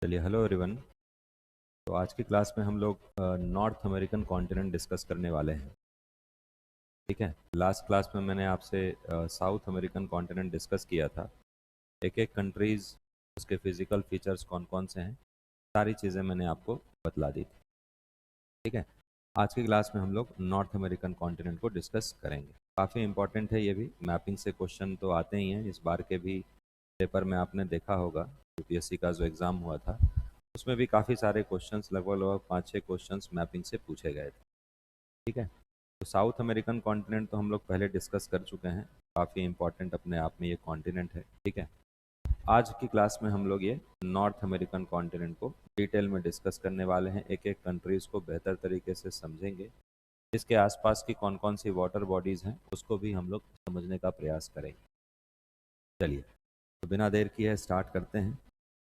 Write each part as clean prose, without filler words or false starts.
चलिए, hello everyone. तो आज की क्लास में हम लोग नॉर्थ अमेरिकन कॉन्टिनेंट डिस्कस करने वाले हैं। ठीक है। लास्ट क्लास में मैंने आपसे साउथ अमेरिकन कॉन्टिनेंट डिस्कस किया था। एक एक कंट्रीज़, उसके फिजिकल फीचर्स कौन कौन से हैं, सारी चीज़ें मैंने आपको बतला दी थी। ठीक है। आज की क्लास में हम लोग नॉर्थ अमेरिकन कॉन्टिनेंट को डिस्कस करेंगे। काफ़ी इंपॉर्टेंट है ये भी। मैपिंग से क्वेश्चन तो आते ही हैं। इस बार के भी पेपर में आपने देखा होगा, यूपीएससी का जो एग्ज़ाम हुआ था उसमें भी काफ़ी सारे क्वेश्चंस, लगभग लगभग 5-6 क्वेश्चंस मैपिंग से पूछे गए थे। ठीक है। तो साउथ अमेरिकन कॉन्टिनेंट तो हम लोग पहले डिस्कस कर चुके हैं। काफ़ी इंपॉर्टेंट अपने आप में ये कॉन्टिनेंट है। ठीक है। आज की क्लास में हम लोग ये नॉर्थ अमेरिकन कॉन्टिनेंट को डिटेल में डिस्कस करने वाले हैं। एक एक कंट्रीज़ को बेहतर तरीके से समझेंगे। इसके आसपास की कौन कौन सी वाटर बॉडीज़ हैं उसको भी हम लोग समझने का प्रयास करेंगे। चलिए, तो बिना देर किए स्टार्ट करते हैं।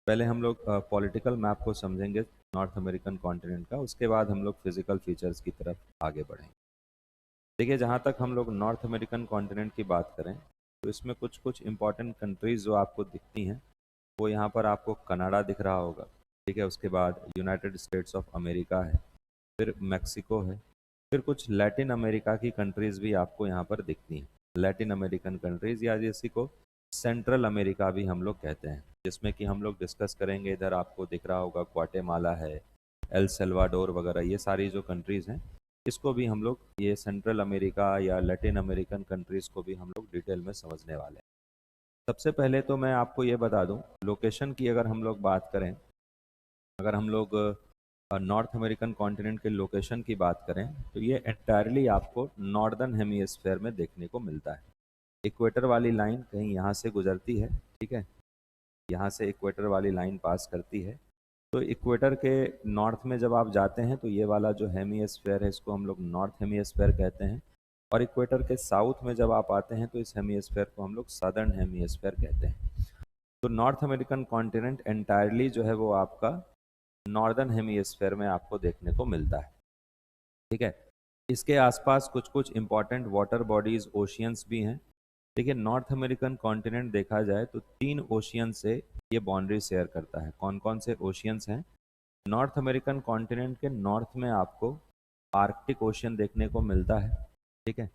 पहले हम लोग पॉलिटिकल मैप को समझेंगे नॉर्थ अमेरिकन कॉन्टिनेंट का, उसके बाद हम लोग फिजिकल फीचर्स की तरफ आगे बढ़ेंगे। देखिए, जहाँ तक हम लोग नॉर्थ अमेरिकन कॉन्टिनेंट की बात करें तो इसमें कुछ कुछ इंपॉर्टेंट कंट्रीज़ जो आपको दिखती हैं, वो यहाँ पर आपको कनाडा दिख रहा होगा। ठीक है। उसके बाद यूनाइटेड स्टेट्स ऑफ अमेरिका है, फिर मैक्सिको है, फिर कुछ लैटिन अमेरिका की कंट्रीज़ भी आपको यहाँ पर दिखती हैं। लैटिन अमेरिकन कंट्रीज़, या जिसी को सेंट्रल अमेरिका भी हम लोग कहते हैं, जिसमें कि हम लोग डिस्कस करेंगे। इधर आपको दिख रहा होगा ग्वाटेमाला है, एल सल्वाडोर वगैरह, ये सारी जो कंट्रीज़ हैं, इसको भी हम लोग, ये सेंट्रल अमेरिका या लैटिन अमेरिकन कंट्रीज़ को भी हम लोग डिटेल में समझने वाले हैं। सबसे पहले तो मैं आपको ये बता दूं, लोकेशन की अगर हम लोग बात करें, अगर हम लोग नॉर्थ अमेरिकन कॉन्टिनेंट के लोकेशन की बात करें तो ये एंटायरली आपको नॉर्दर्न हेमिस्फेयर में देखने को मिलता है। इक्वेटर वाली लाइन कहीं यहाँ से गुजरती है। ठीक है। यहाँ से इक्वेटर वाली लाइन पास करती है। तो इक्वेटर के नॉर्थ में जब आप जाते हैं तो ये वाला जो हेमिस्फेयर है इसको हम लोग नॉर्थ हेमिस्फेयर कहते हैं, और इक्वेटर के साउथ में जब आप आते हैं तो इस हेमिस्फेयर को हम लोग सदर्न हेमिस्फेयर कहते हैं। तो नॉर्थ अमेरिकन कॉन्टिनेंट एंटायरली जो है वो आपका नॉर्दर्न हेमिस्फेयर में आपको देखने को मिलता है। ठीक है। इसके आसपास कुछ कुछ इंपॉर्टेंट वाटर बॉडीज, ओशियंस भी हैं। देखिए, नॉर्थ अमेरिकन कॉन्टिनेंट देखा जाए तो 3 ओशियन से ये बाउंड्री शेयर करता है। कौन कौन से ओशियंस हैं? नॉर्थ अमेरिकन कॉन्टिनेंट के नॉर्थ में आपको आर्कटिक ओशियन देखने को मिलता है। ठीक है।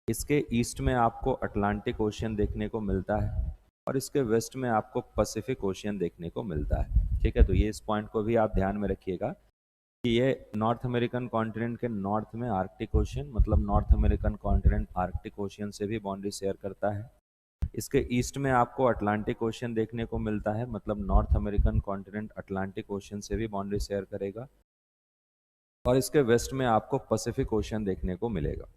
इसके ईस्ट में आपको अटलांटिक ओशियन देखने को मिलता है, और इसके वेस्ट में आपको पैसिफिक ओशियन देखने को मिलता है। ठीक है। तो ये इस पॉइंट को भी आप ध्यान में रखिएगा कि ये नॉर्थ अमेरिकन कॉन्टिनेंट के नॉर्थ में आर्कटिक ओशियन, मतलब north American continent Arctic ocean से भी बाउंड्री शेयर करता है। इसके ईस्ट में आपको अटलांटिक ओशियन देखने को मिलता है, मतलब north American continent Atlantic ocean से भी बाउंड्री शेयर करेगा, और इसके वेस्ट में आपको पैसिफिक ओशियन देखने को मिलेगा,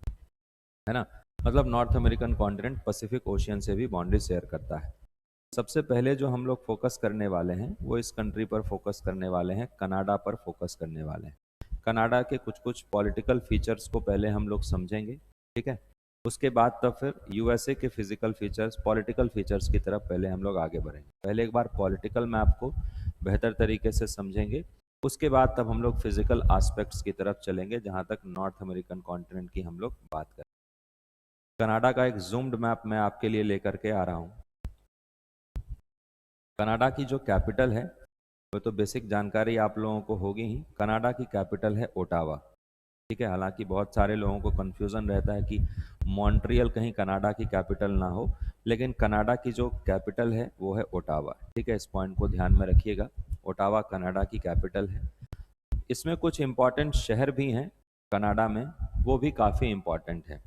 है ना। मतलब north American continent Pacific ocean से भी बाउंड्री शेयर करता है। सबसे पहले जो हम लोग फोकस करने वाले हैं वो इस कंट्री पर फोकस करने वाले हैं, कनाडा पर फोकस करने वाले हैं। कनाडा के कुछ कुछ पॉलिटिकल फीचर्स को पहले हम लोग समझेंगे। ठीक है। उसके बाद तब फिर यूएसए के फिजिकल फीचर्स, पॉलिटिकल फीचर्स की तरफ पहले हम लोग आगे बढ़ेंगे। पहले एक बार पॉलिटिकल मैप को बेहतर तरीके से समझेंगे, उसके बाद तब हम लोग फिजिकल एस्पेक्ट्स की तरफ चलेंगे, जहाँ तक नॉर्थ अमेरिकन कॉन्टिनेंट की हम लोग बात करें। कनाडा का एक जूम्ड मैप मैं आपके लिए लेकर के आ रहा हूँ। कनाडा की जो कैपिटल है, वो तो बेसिक जानकारी आप लोगों को होगी ही। कनाडा की कैपिटल है ओटावा। ठीक है। हालांकि बहुत सारे लोगों को कन्फ्यूज़न रहता है कि मॉन्ट्रियल कहीं कनाडा की कैपिटल ना हो, लेकिन कनाडा की जो कैपिटल है वो है ओटावा। ठीक है। इस पॉइंट को ध्यान में रखिएगा। ओटावा कनाडा की कैपिटल है। इसमें कुछ इम्पॉर्टेंट शहर भी हैं कनाडा में, वो भी काफ़ी इम्पॉर्टेंट है।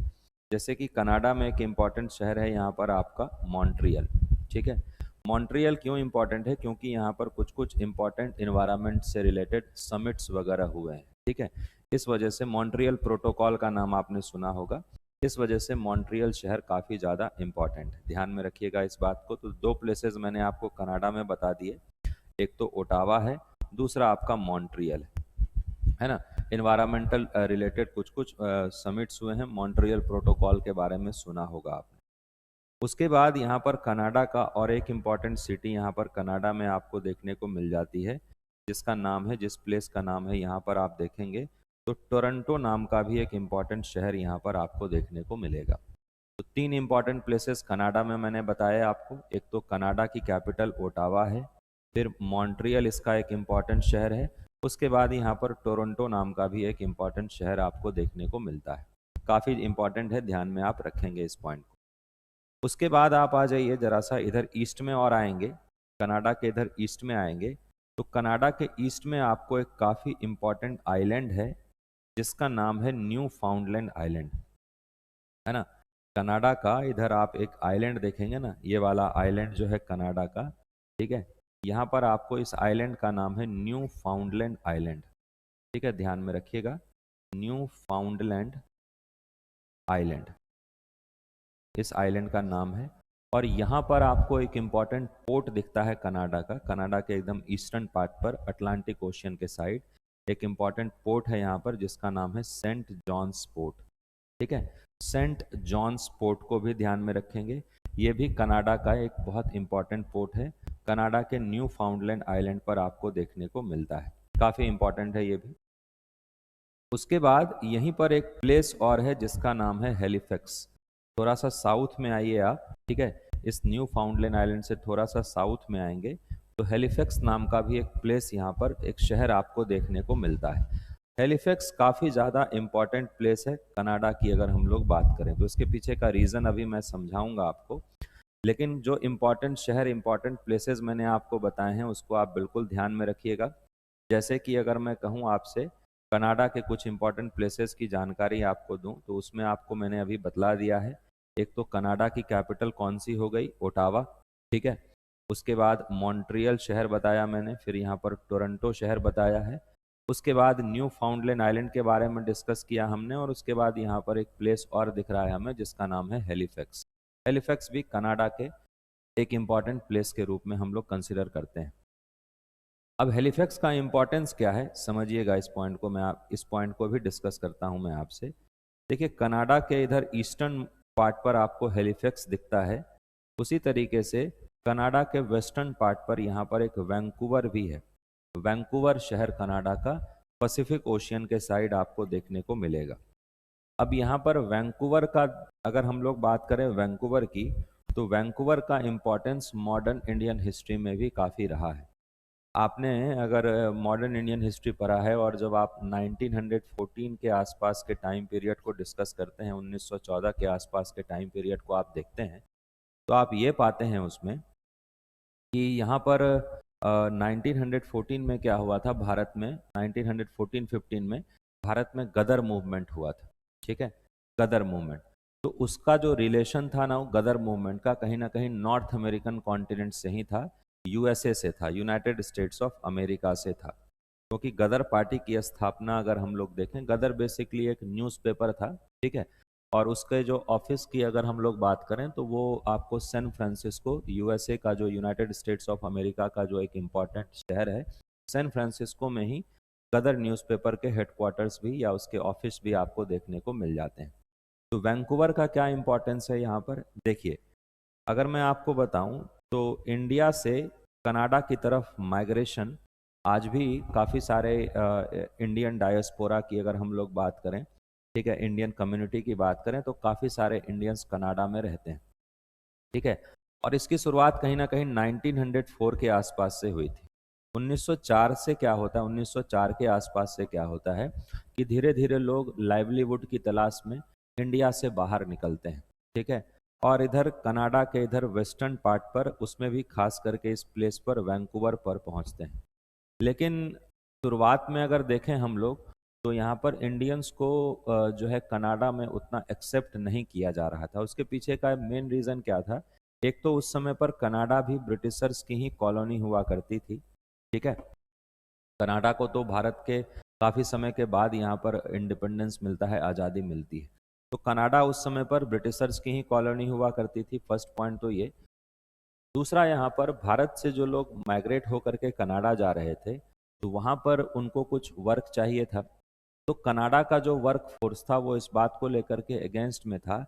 जैसे कि कनाडा में एक इम्पॉर्टेंट शहर है यहाँ पर आपका मॉन्ट्रियल। ठीक है। मॉन्ट्रियल क्यों इम्पॉर्टेंट है? क्योंकि यहाँ पर कुछ कुछ इम्पॉर्टेंट इन्वायरमेंट से रिलेटेड समिट्स वगैरह हुए हैं। ठीक है। इस वजह से मॉन्ट्रियल प्रोटोकॉल का नाम आपने सुना होगा। इस वजह से मॉन्ट्रियल शहर काफ़ी ज़्यादा इम्पॉर्टेंट है। ध्यान में रखिएगा इस बात को। तो 2 प्लेसेस मैंने आपको कनाडा में बता दिए, एक तो ओटावा है, दूसरा आपका मॉन्ट्रियल है ना। इन्वायरमेंटल रिलेटेड कुछ कुछ समिट्स हुए हैं, मॉन्ट्रियल प्रोटोकॉल के बारे में सुना होगा आपने। उसके बाद यहाँ पर कनाडा का और एक इम्पॉर्टेंट सिटी यहाँ पर कनाडा में आपको देखने को मिल जाती है, जिसका नाम है, जिस प्लेस का नाम है, यहाँ पर आप देखेंगे तो टोरंटो नाम का भी एक इम्पॉर्टेंट शहर यहाँ पर आपको देखने को मिलेगा। तो 3 इम्पॉर्टेंट प्लेसेस कनाडा में मैंने बताया आपको। एक तो कनाडा की कैपिटल ओटावा है, फिर मॉन्ट्रियल इसका एक इम्पॉर्टेंट शहर है। उसके बाद यहाँ पर टोरंटो नाम का भी एक इम्पॉर्टेंट शहर आपको देखने को मिलता है। काफ़ी इम्पॉर्टेंट है, ध्यान में आप रखेंगे इस पॉइंट को। उसके बाद आप आ जाइए जरा सा इधर ईस्ट में और आएंगे, कनाडा के इधर ईस्ट में आएंगे, तो कनाडा के ईस्ट में आपको एक काफ़ी इम्पॉर्टेंट आइलैंड है जिसका नाम है न्यू फाउंडलैंड आइलैंड, है ना। कनाडा का इधर आप एक आइलैंड देखेंगे ना, ये वाला आइलैंड जो है कनाडा का, ठीक है। यहाँ पर आपको इस आइलैंड का नाम है न्यू फाउंडलैंड आइलैंड, ठीक है, ध्यान में रखिएगा, न्यू फाउंडलैंड आइलैंड इस आइलैंड का नाम है। और यहाँ पर आपको एक इम्पॉर्टेंट पोर्ट दिखता है कनाडा का, कनाडा के एकदम ईस्टर्न पार्ट पर अटलांटिक ओशियन के साइड एक इम्पॉर्टेंट पोर्ट है यहाँ पर जिसका नाम है सेंट जॉन्स पोर्ट, ठीक है। सेंट जॉन्स पोर्ट को भी ध्यान में रखेंगे, ये भी कनाडा का एक बहुत इंपॉर्टेंट पोर्ट है, कनाडा के न्यू फाउंडलैंड आइलैंड पर आपको देखने को मिलता है, काफ़ी इंपॉर्टेंट है ये भी। उसके बाद यहीं पर एक प्लेस और है जिसका नाम है हेलिफैक्स, थोड़ा सा साउथ में आइए आप, ठीक है, इस न्यू फाउंडलैंड आइलैंड से थोड़ा सा साउथ में आएंगे तो हेलिफैक्स नाम का भी एक प्लेस यहाँ पर एक शहर आपको देखने को मिलता है। हेलिफैक्स काफ़ी ज़्यादा इम्पॉर्टेंट प्लेस है कनाडा की, अगर हम लोग बात करें तो इसके पीछे का रीज़न अभी मैं समझाऊंगा आपको, लेकिन जो इम्पॉर्टेंट शहर इम्पॉर्टेंट प्लेसेस मैंने आपको बताए हैं उसको आप बिल्कुल ध्यान में रखिएगा। जैसे कि अगर मैं कहूँ आपसे कनाडा के कुछ इम्पॉर्टेंट प्लेसेस की जानकारी आपको दूं तो उसमें आपको मैंने अभी बतला दिया है। एक तो कनाडा की कैपिटल कौन सी हो गई, ओटावा, ठीक है। उसके बाद मॉन्ट्रियल शहर बताया मैंने, फिर यहाँ पर टोरंटो शहर बताया है। उसके बाद न्यू फाउंडलैंड आइलैंड के बारे में डिस्कस किया हमने, और उसके बाद यहाँ पर एक प्लेस और दिख रहा है हमें जिसका नाम है हेलिफैक्स। हेलिफैक्स भी कनाडा के एक इम्पॉर्टेंट प्लेस के रूप में हम लोग कंसिडर करते हैं। अब हेलिफैक्स का इम्पोर्टेंस क्या है समझिएगा, इस पॉइंट को इस पॉइंट को भी डिस्कस करता हूं मैं आपसे। देखिए कनाडा के इधर ईस्टर्न पार्ट पर आपको हेलिफैक्स दिखता है, उसी तरीके से कनाडा के वेस्टर्न पार्ट पर यहाँ पर एक वैंकूवर भी है। वैंकूवर शहर कनाडा का पैसिफिक ओशियन के साइड आपको देखने को मिलेगा। अब यहाँ पर वैंकूवर का अगर हम लोग बात करें वैंकूवर की, तो वैंकूवर का इम्पोर्टेंस मॉडर्न इंडियन हिस्ट्री में भी काफ़ी रहा है। आपने अगर मॉडर्न इंडियन हिस्ट्री पढ़ा है और जब आप 1914 के आसपास के टाइम पीरियड को डिस्कस करते हैं, 1914 के आसपास के टाइम पीरियड को आप देखते हैं, तो आप ये पाते हैं उसमें कि यहाँ पर 1914 में क्या हुआ था भारत में, 1914-15 में भारत में गदर मूवमेंट हुआ था, ठीक है, गदर मूवमेंट। तो उसका जो रिलेशन था ना गदर मूवमेंट का, कहीं ना कहीं नॉर्थ अमेरिकन कॉन्टिनेंट से ही था, यूएसए से था, यूनाइटेड स्टेट्स ऑफ अमेरिका से था। क्योंकि गदर पार्टी की स्थापना अगर हम लोग देखें, गदर बेसिकली एक न्यूज़पेपर था, ठीक है, और उसके जो ऑफिस की अगर हम लोग बात करें तो वो आपको सैन फ्रांसिस्को, यूएसए का जो यूनाइटेड स्टेट्स ऑफ अमेरिका का जो एक इम्पॉर्टेंट शहर है, सैन फ्रांसिस्को में ही गदर न्यूज़पेपर के हेडक्वार्टर्स भी या उसके ऑफिस भी आपको देखने को मिल जाते हैं। तो वैंकूवर का क्या इंपॉर्टेंस है यहाँ पर देखिए, अगर मैं आपको बताऊं तो इंडिया से कनाडा की तरफ माइग्रेशन आज भी काफ़ी सारे इंडियन डायस्पोरा की अगर हम लोग बात करें, ठीक है, इंडियन कम्युनिटी की बात करें तो काफ़ी सारे इंडियंस कनाडा में रहते हैं, ठीक है। और इसकी शुरुआत कहीं ना कहीं 1904 के आसपास से हुई थी। 1904 से क्या होता है, 1904 के आसपास से क्या होता है कि धीरे धीरे लोग लाइवलीवुड की तलाश में इंडिया से बाहर निकलते हैं, ठीक है। और इधर कनाडा के इधर वेस्टर्न पार्ट पर, उसमें भी खास करके इस प्लेस पर वैंकूवर पर पहुंचते हैं। लेकिन शुरुआत में अगर देखें हम लोग तो यहाँ पर इंडियंस को जो है कनाडा में उतना एक्सेप्ट नहीं किया जा रहा था। उसके पीछे का मेन रीज़न क्या था, एक तो उस समय पर कनाडा भी ब्रिटिशर्स की ही कॉलोनी हुआ करती थी, ठीक है। कनाडा को तो भारत के काफ़ी समय के बाद यहाँ पर इंडिपेंडेंस मिलता है, आज़ादी मिलती है। तो कनाडा उस समय पर ब्रिटिशर्स की ही कॉलोनी हुआ करती थी, फर्स्ट पॉइंट तो ये। दूसरा, यहाँ पर भारत से जो लोग माइग्रेट होकर के कनाडा जा रहे थे तो वहाँ पर उनको कुछ वर्क चाहिए था। तो कनाडा का जो वर्क फोर्स था वो इस बात को लेकर के अगेंस्ट में था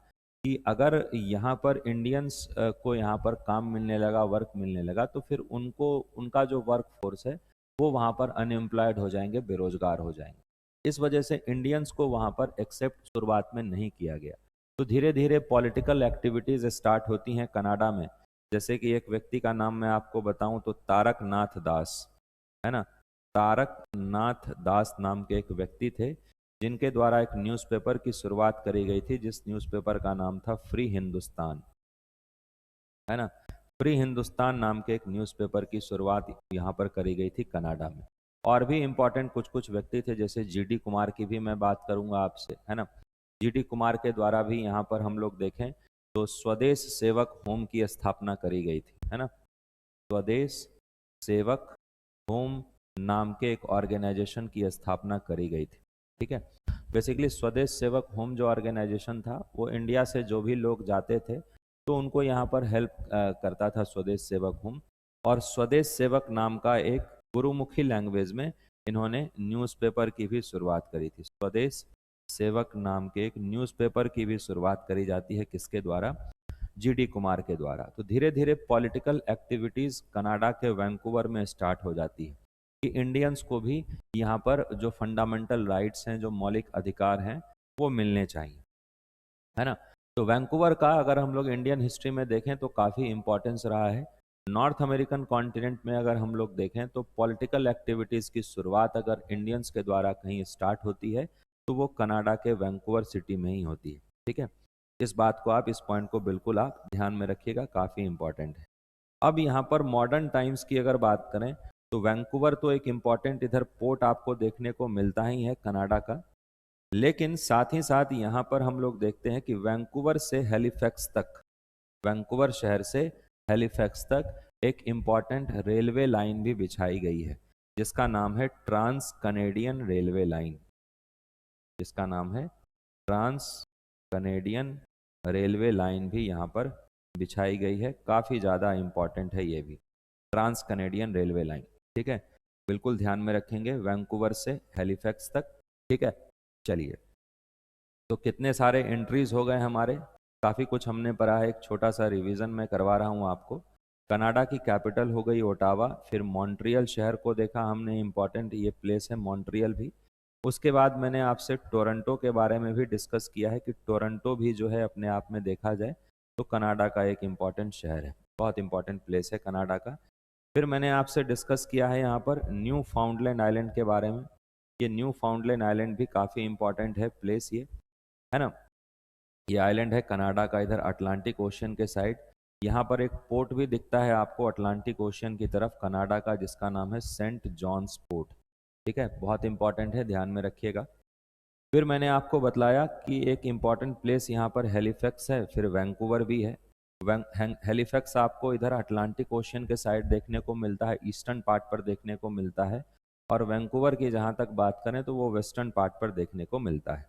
कि अगर यहाँ पर इंडियंस को यहाँ पर काम मिलने लगा, वर्क मिलने लगा, तो फिर उनको उनका जो वर्क फोर्स है वो वहाँ पर अनएम्प्लॉयड हो जाएंगे, बेरोजगार हो जाएंगे। इस वजह से इंडियंस को वहाँ पर एक्सेप्ट शुरुआत में नहीं किया गया। तो धीरे धीरे पॉलिटिकल एक्टिविटीज़ स्टार्ट होती हैं कनाडा में, जैसे कि एक व्यक्ति का नाम मैं आपको बताऊं तो तारक नाथ दास, है ना। तारक नाथ दास नाम के एक व्यक्ति थे जिनके द्वारा एक न्यूज़पेपर की शुरुआत करी गई थी, जिस न्यूज़पेपर का नाम था फ्री हिंदुस्तान, है ना। फ्री हिंदुस्तान नाम के एक न्यूज़पेपर की शुरुआत यहाँ पर करी गई थी कनाडा में। और भी इम्पोर्टेंट कुछ कुछ व्यक्ति थे, जैसे जीडी कुमार की भी मैं बात करूंगा आपसे, है ना। जीडी कुमार के द्वारा भी यहाँ पर हम लोग देखें तो स्वदेश सेवक होम की स्थापना करी गई थी, है ना। स्वदेश सेवक होम नाम के एक ऑर्गेनाइजेशन की स्थापना करी गई थी, ठीक है। बेसिकली स्वदेश सेवक होम जो ऑर्गेनाइजेशन था वो इंडिया से जो भी लोग जाते थे तो उनको यहाँ पर हेल्प करता था स्वदेश सेवक होम। और स्वदेश सेवक नाम का एक गुरुमुखी लैंग्वेज में इन्होंने न्यूज़पेपर की भी शुरुआत करी थी। स्वदेश सेवक नाम के एक न्यूज़पेपर की भी शुरुआत करी जाती है, किसके द्वारा? जीडी कुमार के द्वारा। तो धीरे धीरे पॉलिटिकल एक्टिविटीज कनाडा के वैंकूवर में स्टार्ट हो जाती है कि इंडियंस को भी यहाँ पर जो फंडामेंटल राइट्स हैं, जो मौलिक अधिकार हैं, वो मिलने चाहिए, है ना। तो वैंकूवर का अगर हम लोग इंडियन हिस्ट्री में देखें तो काफ़ी इंपॉर्टेंस रहा है। नॉर्थ अमेरिकन कॉन्टिनेंट में अगर हम लोग देखें तो पॉलिटिकल एक्टिविटीज़ की शुरुआत अगर इंडियंस के द्वारा कहीं स्टार्ट होती है तो वो कनाडा के वैंकूवर सिटी में ही होती है, ठीक है। इस बात को आप, इस पॉइंट को बिल्कुल आप ध्यान में रखिएगा, काफ़ी इंपॉर्टेंट है। अब यहाँ पर मॉडर्न टाइम्स की अगर बात करें तो वैंकूवर तो एक इम्पॉर्टेंट इधर पोर्ट आपको देखने को मिलता ही है कनाडा का, लेकिन साथ ही साथ यहाँ पर हम लोग देखते हैं कि वैंकूवर से हैलिफैक्स तक, वैंकूवर शहर से हैलिफैक्स तक एक इम्पॉर्टेंट रेलवे लाइन भी बिछाई गई है जिसका नाम है ट्रांस कनेडियन रेलवे लाइन, जिसका नाम है ट्रांस कनेडियन रेलवे लाइन भी यहाँ पर बिछाई गई है। काफ़ी ज़्यादा इम्पॉर्टेंट है ये भी, ट्रांस कनेडियन रेलवे लाइन, ठीक है। बिल्कुल ध्यान में रखेंगे, वैंकूवर से हैलिफैक्स तक, ठीक है। चलिए, तो कितने सारे एंट्रीज हो गए हमारे, काफ़ी कुछ हमने पढ़ा है। एक छोटा सा रिवीजन मैं करवा रहा हूँ आपको। कनाडा की कैपिटल हो गई ओटावा, फिर मॉन्ट्रियल शहर को देखा हमने, इम्पॉर्टेंट ये प्लेस है मॉन्ट्रियल भी। उसके बाद मैंने आपसे टोरंटो के बारे में भी डिस्कस किया है कि टोरंटो भी जो है अपने आप में देखा जाए तो कनाडा का एक इम्पॉर्टेंट शहर है, बहुत इंपॉर्टेंट प्लेस है कनाडा का। फिर मैंने आपसे डिस्कस किया है यहाँ पर न्यू फाउंडलैंड आइलैंड के बारे में। ये न्यू फाउंडलैंड आइलैंड भी काफ़ी इंपॉर्टेंट है प्लेस ये, है ना। ये आइलैंड है कनाडा का, इधर अटलांटिक ओशन के साइड। यहाँ पर एक पोर्ट भी दिखता है आपको अटलांटिक ओशन की तरफ कनाडा का, जिसका नाम है सेंट जॉन्स पोर्ट, ठीक है। बहुत इंपॉर्टेंट है, ध्यान में रखिएगा। फिर मैंने आपको बतलाया कि एक इम्पॉर्टेंट प्लेस यहाँ पर हेलिफैक्स है, फिर वैंकूवर भी है। हेलिफैक्स आपको इधर अटलांटिक ओशन के साइड देखने को मिलता है, ईस्टर्न पार्ट पर देखने को मिलता है। और वैंकूवर की जहाँ तक बात करें तो वो वेस्टर्न पार्ट पर देखने को मिलता है।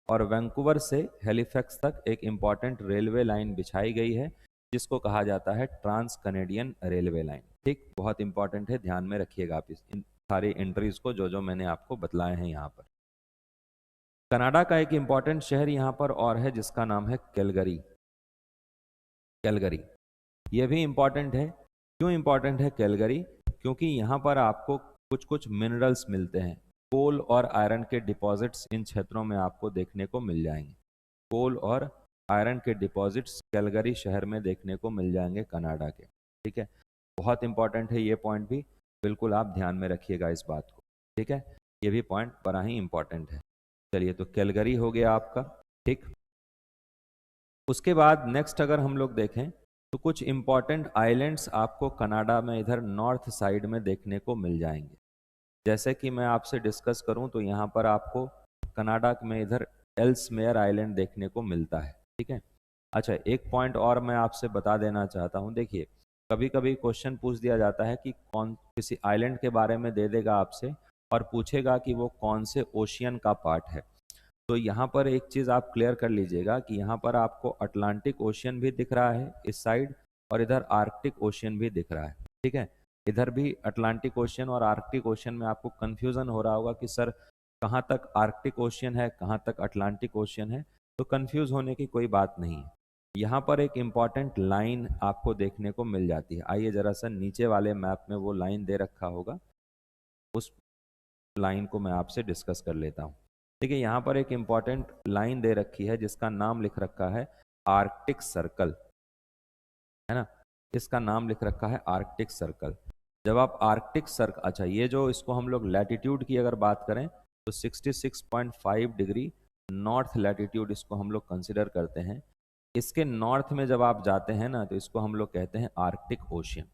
और वैंकूवर से हेलिफैक्स तक एक इम्पॉर्टेंट रेलवे लाइन बिछाई गई है जिसको कहा जाता है ट्रांस कनेडियन रेलवे लाइन, ठीक। बहुत इंपॉर्टेंट है, ध्यान में रखिएगा आप इन सारी एंट्रीज को जो जो मैंने आपको बतलाए हैं यहाँ पर। कनाडा का एक इम्पॉर्टेंट शहर यहाँ पर और है जिसका नाम है कैलगरी। कैलगरी ये भी इम्पॉर्टेंट है। क्यों इम्पॉर्टेंट है कैलगरी? क्योंकि यहाँ पर आपको कुछ कुछ मिनरल्स मिलते हैं, कोल और आयरन के डिपॉजिट्स इन क्षेत्रों में आपको देखने को मिल जाएंगे। कोल और आयरन के डिपॉजिट्स कैलगरी शहर में देखने को मिल जाएंगे कनाडा के, ठीक है। बहुत इंपॉर्टेंट है ये पॉइंट भी, बिल्कुल आप ध्यान में रखिएगा इस बात को, ठीक है। ये भी पॉइंट बड़ा ही इंपॉर्टेंट है। चलिए, तो कैलगरी हो गया आपका, ठीक। उसके बाद नेक्स्ट अगर हम लोग देखें तो कुछ इंपॉर्टेंट आइलैंड्स आपको कनाडा में इधर नॉर्थ साइड में देखने को मिल जाएंगे। जैसे कि मैं आपसे डिस्कस करूं तो यहाँ पर आपको कनाडा में इधर एल्समेयर आइलैंड देखने को मिलता है, ठीक है। अच्छा, एक पॉइंट और मैं आपसे बता देना चाहता हूँ। देखिए, कभी कभी क्वेश्चन पूछ दिया जाता है कि कौन किसी आइलैंड के बारे में दे देगा आपसे और पूछेगा कि वो कौन से ओशियन का पार्ट है। तो यहाँ पर एक चीज़ आप क्लियर कर लीजिएगा कि यहाँ पर आपको अटलांटिक ओशियन भी दिख रहा है इस साइड और इधर आर्कटिक ओशियन भी दिख रहा है, ठीक है। इधर भी अटलांटिक ओशियन और आर्कटिक ओशियन में आपको कन्फ्यूज़न हो रहा होगा कि सर कहाँ तक आर्कटिक ओशियन है, कहाँ तक अटलांटिक ओशियन है। तो कन्फ्यूज़ होने की कोई बात नहीं है। यहाँ पर एक इम्पॉर्टेंट लाइन आपको देखने को मिल जाती है। आइए ज़रा सा नीचे वाले मैप में वो लाइन दे रखा होगा, उस लाइन को मैं आपसे डिस्कस कर लेता हूँ। देखिए, यहाँ पर एक इम्पॉर्टेंट लाइन दे रखी है जिसका नाम लिख रखा है आर्कटिक सर्कल, है ना। इसका नाम लिख रखा है आर्कटिक सर्कल। जब आप आर्कटिक सर्कल, अच्छा ये जो इसको हम लोग लैटिट्यूड की अगर बात करें तो 66.5 डिग्री नॉर्थ लैटिट्यूड इसको हम लोग कंसिडर करते हैं। इसके नॉर्थ में जब आप जाते हैं ना तो इसको हम लोग कहते हैं आर्कटिक ओशियन,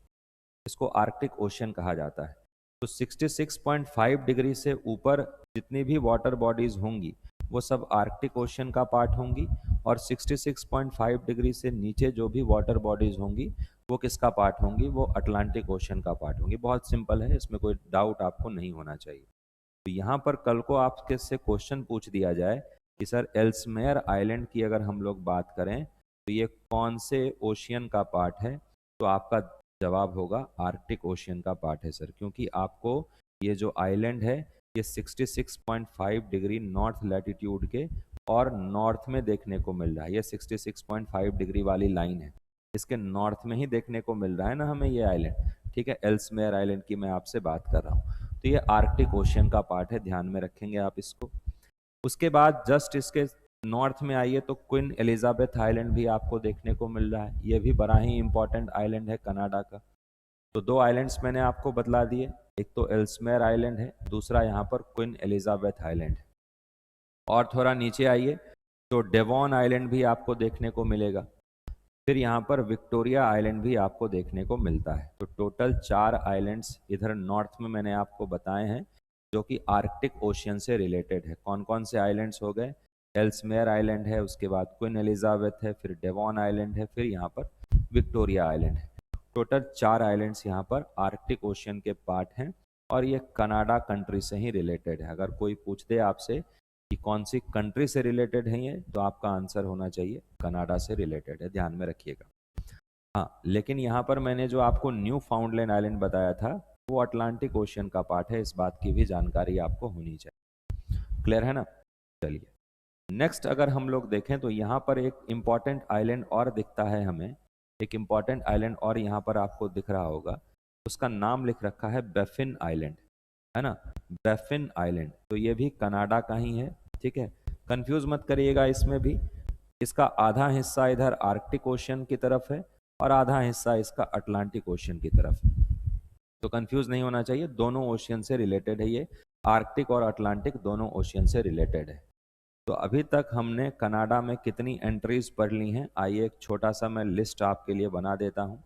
इसको आर्कटिक ओशियन कहा जाता है। तो 66.5 डिग्री से ऊपर जितनी भी वाटर बॉडीज होंगी वो सब आर्कटिक ओशियन का पार्ट होंगी, और 66.5 डिग्री से नीचे जो भी वाटर बॉडीज होंगी वो किसका पार्ट होंगी, वो अटलांटिक ओशियन का पार्ट होंगी। बहुत सिंपल है, इसमें कोई डाउट आपको नहीं होना चाहिए। तो यहाँ पर कल को आपके से क्वेश्चन पूछ दिया जाए कि सर एल्समेयर आइलैंड की अगर हम लोग बात करें तो ये कौन से ओशियन का पार्ट है, तो आपका जवाब होगा आर्कटिक ओशियन का पार्ट है सर, क्योंकि आपको ये जो आइलैंड है ये 66.5 डिग्री नॉर्थ लैटिट्यूड के और नॉर्थ में देखने को मिल रहा है। ये 66.5 डिग्री वाली लाइन है, इसके नॉर्थ में ही देखने को मिल रहा है ना हमें ये आइलैंड, ठीक है। एल्समेयर आइलैंड की मैं आपसे बात कर रहा हूँ। तो ये आर्कटिक ओशियन का पार्ट है, ध्यान में रखेंगे आप इसको। उसके बाद जस्ट इसके नॉर्थ में आइए तो क्वीन एलिजाबेथ आइलैंड भी आपको देखने को मिल रहा है, ये भी बड़ा ही इंपॉर्टेंट आइलैंड है कनाडा का। तो दो आइलैंड्स मैंने आपको बतला दिए, एक तो एल्समेयर आइलैंड है, दूसरा यहाँ पर क्वीन एलिजाबेथ आइलैंड है। और थोड़ा नीचे आइए तो डेवॉन आइलैंड भी आपको देखने को मिलेगा, फिर यहाँ पर विक्टोरिया आइलैंड भी आपको देखने को मिलता है। तो टोटल 4 आइलैंड्स इधर नॉर्थ में मैंने आपको बताए हैं जो कि आर्कटिक ओशियन से रिलेटेड है। कौन कौन से आइलैंड्स हो गए, एल्समेयर आइलैंड है, उसके बाद क्वीन एलिजाबेथ है, फिर डेवॉन आइलैंड है, फिर यहाँ पर विक्टोरिया आइलैंड है। टोटल 4 आइलैंड्स यहाँ पर आर्कटिक ओशियन के पार्ट हैं और ये कनाडा कंट्री से ही रिलेटेड है। अगर कोई पूछ दे आपसे कि कौन सी कंट्री से रिलेटेड है ये, तो आपका आंसर होना चाहिए कनाडा से रिलेटेड है, ध्यान में रखिएगा। हाँ, लेकिन यहाँ पर मैंने जो आपको न्यू फाउंडलैंड आइलैंड बताया था वो अटलांटिक ओशियन का पार्ट है, इस बात की भी जानकारी आपको होनी चाहिए। क्लियर है ना? चलिए नेक्स्ट अगर हम लोग देखें तो यहाँ पर एक इम्पॉर्टेंट आइलैंड और दिखता है हमें, एक इम्पॉर्टेंट आइलैंड और यहाँ पर आपको दिख रहा होगा, उसका नाम लिख रखा है बैफिन आइलैंड, है ना, बैफिन आइलैंड। तो ये भी कनाडा का ही है, ठीक है, कंफ्यूज मत करिएगा इसमें भी। इसका आधा हिस्सा इधर आर्कटिक ओशियन की तरफ है और आधा हिस्सा इसका अटलांटिक ओशियन की तरफ है, तो कंफ्यूज नहीं होना चाहिए, दोनों ओशियन से रिलेटेड है ये, आर्कटिक और अटलांटिक दोनों ओशियन से रिलेटेड है। तो अभी तक हमने कनाडा में कितनी एंट्रीज पढ़ ली हैं, आइए एक छोटा सा मैं लिस्ट आपके लिए बना देता हूं।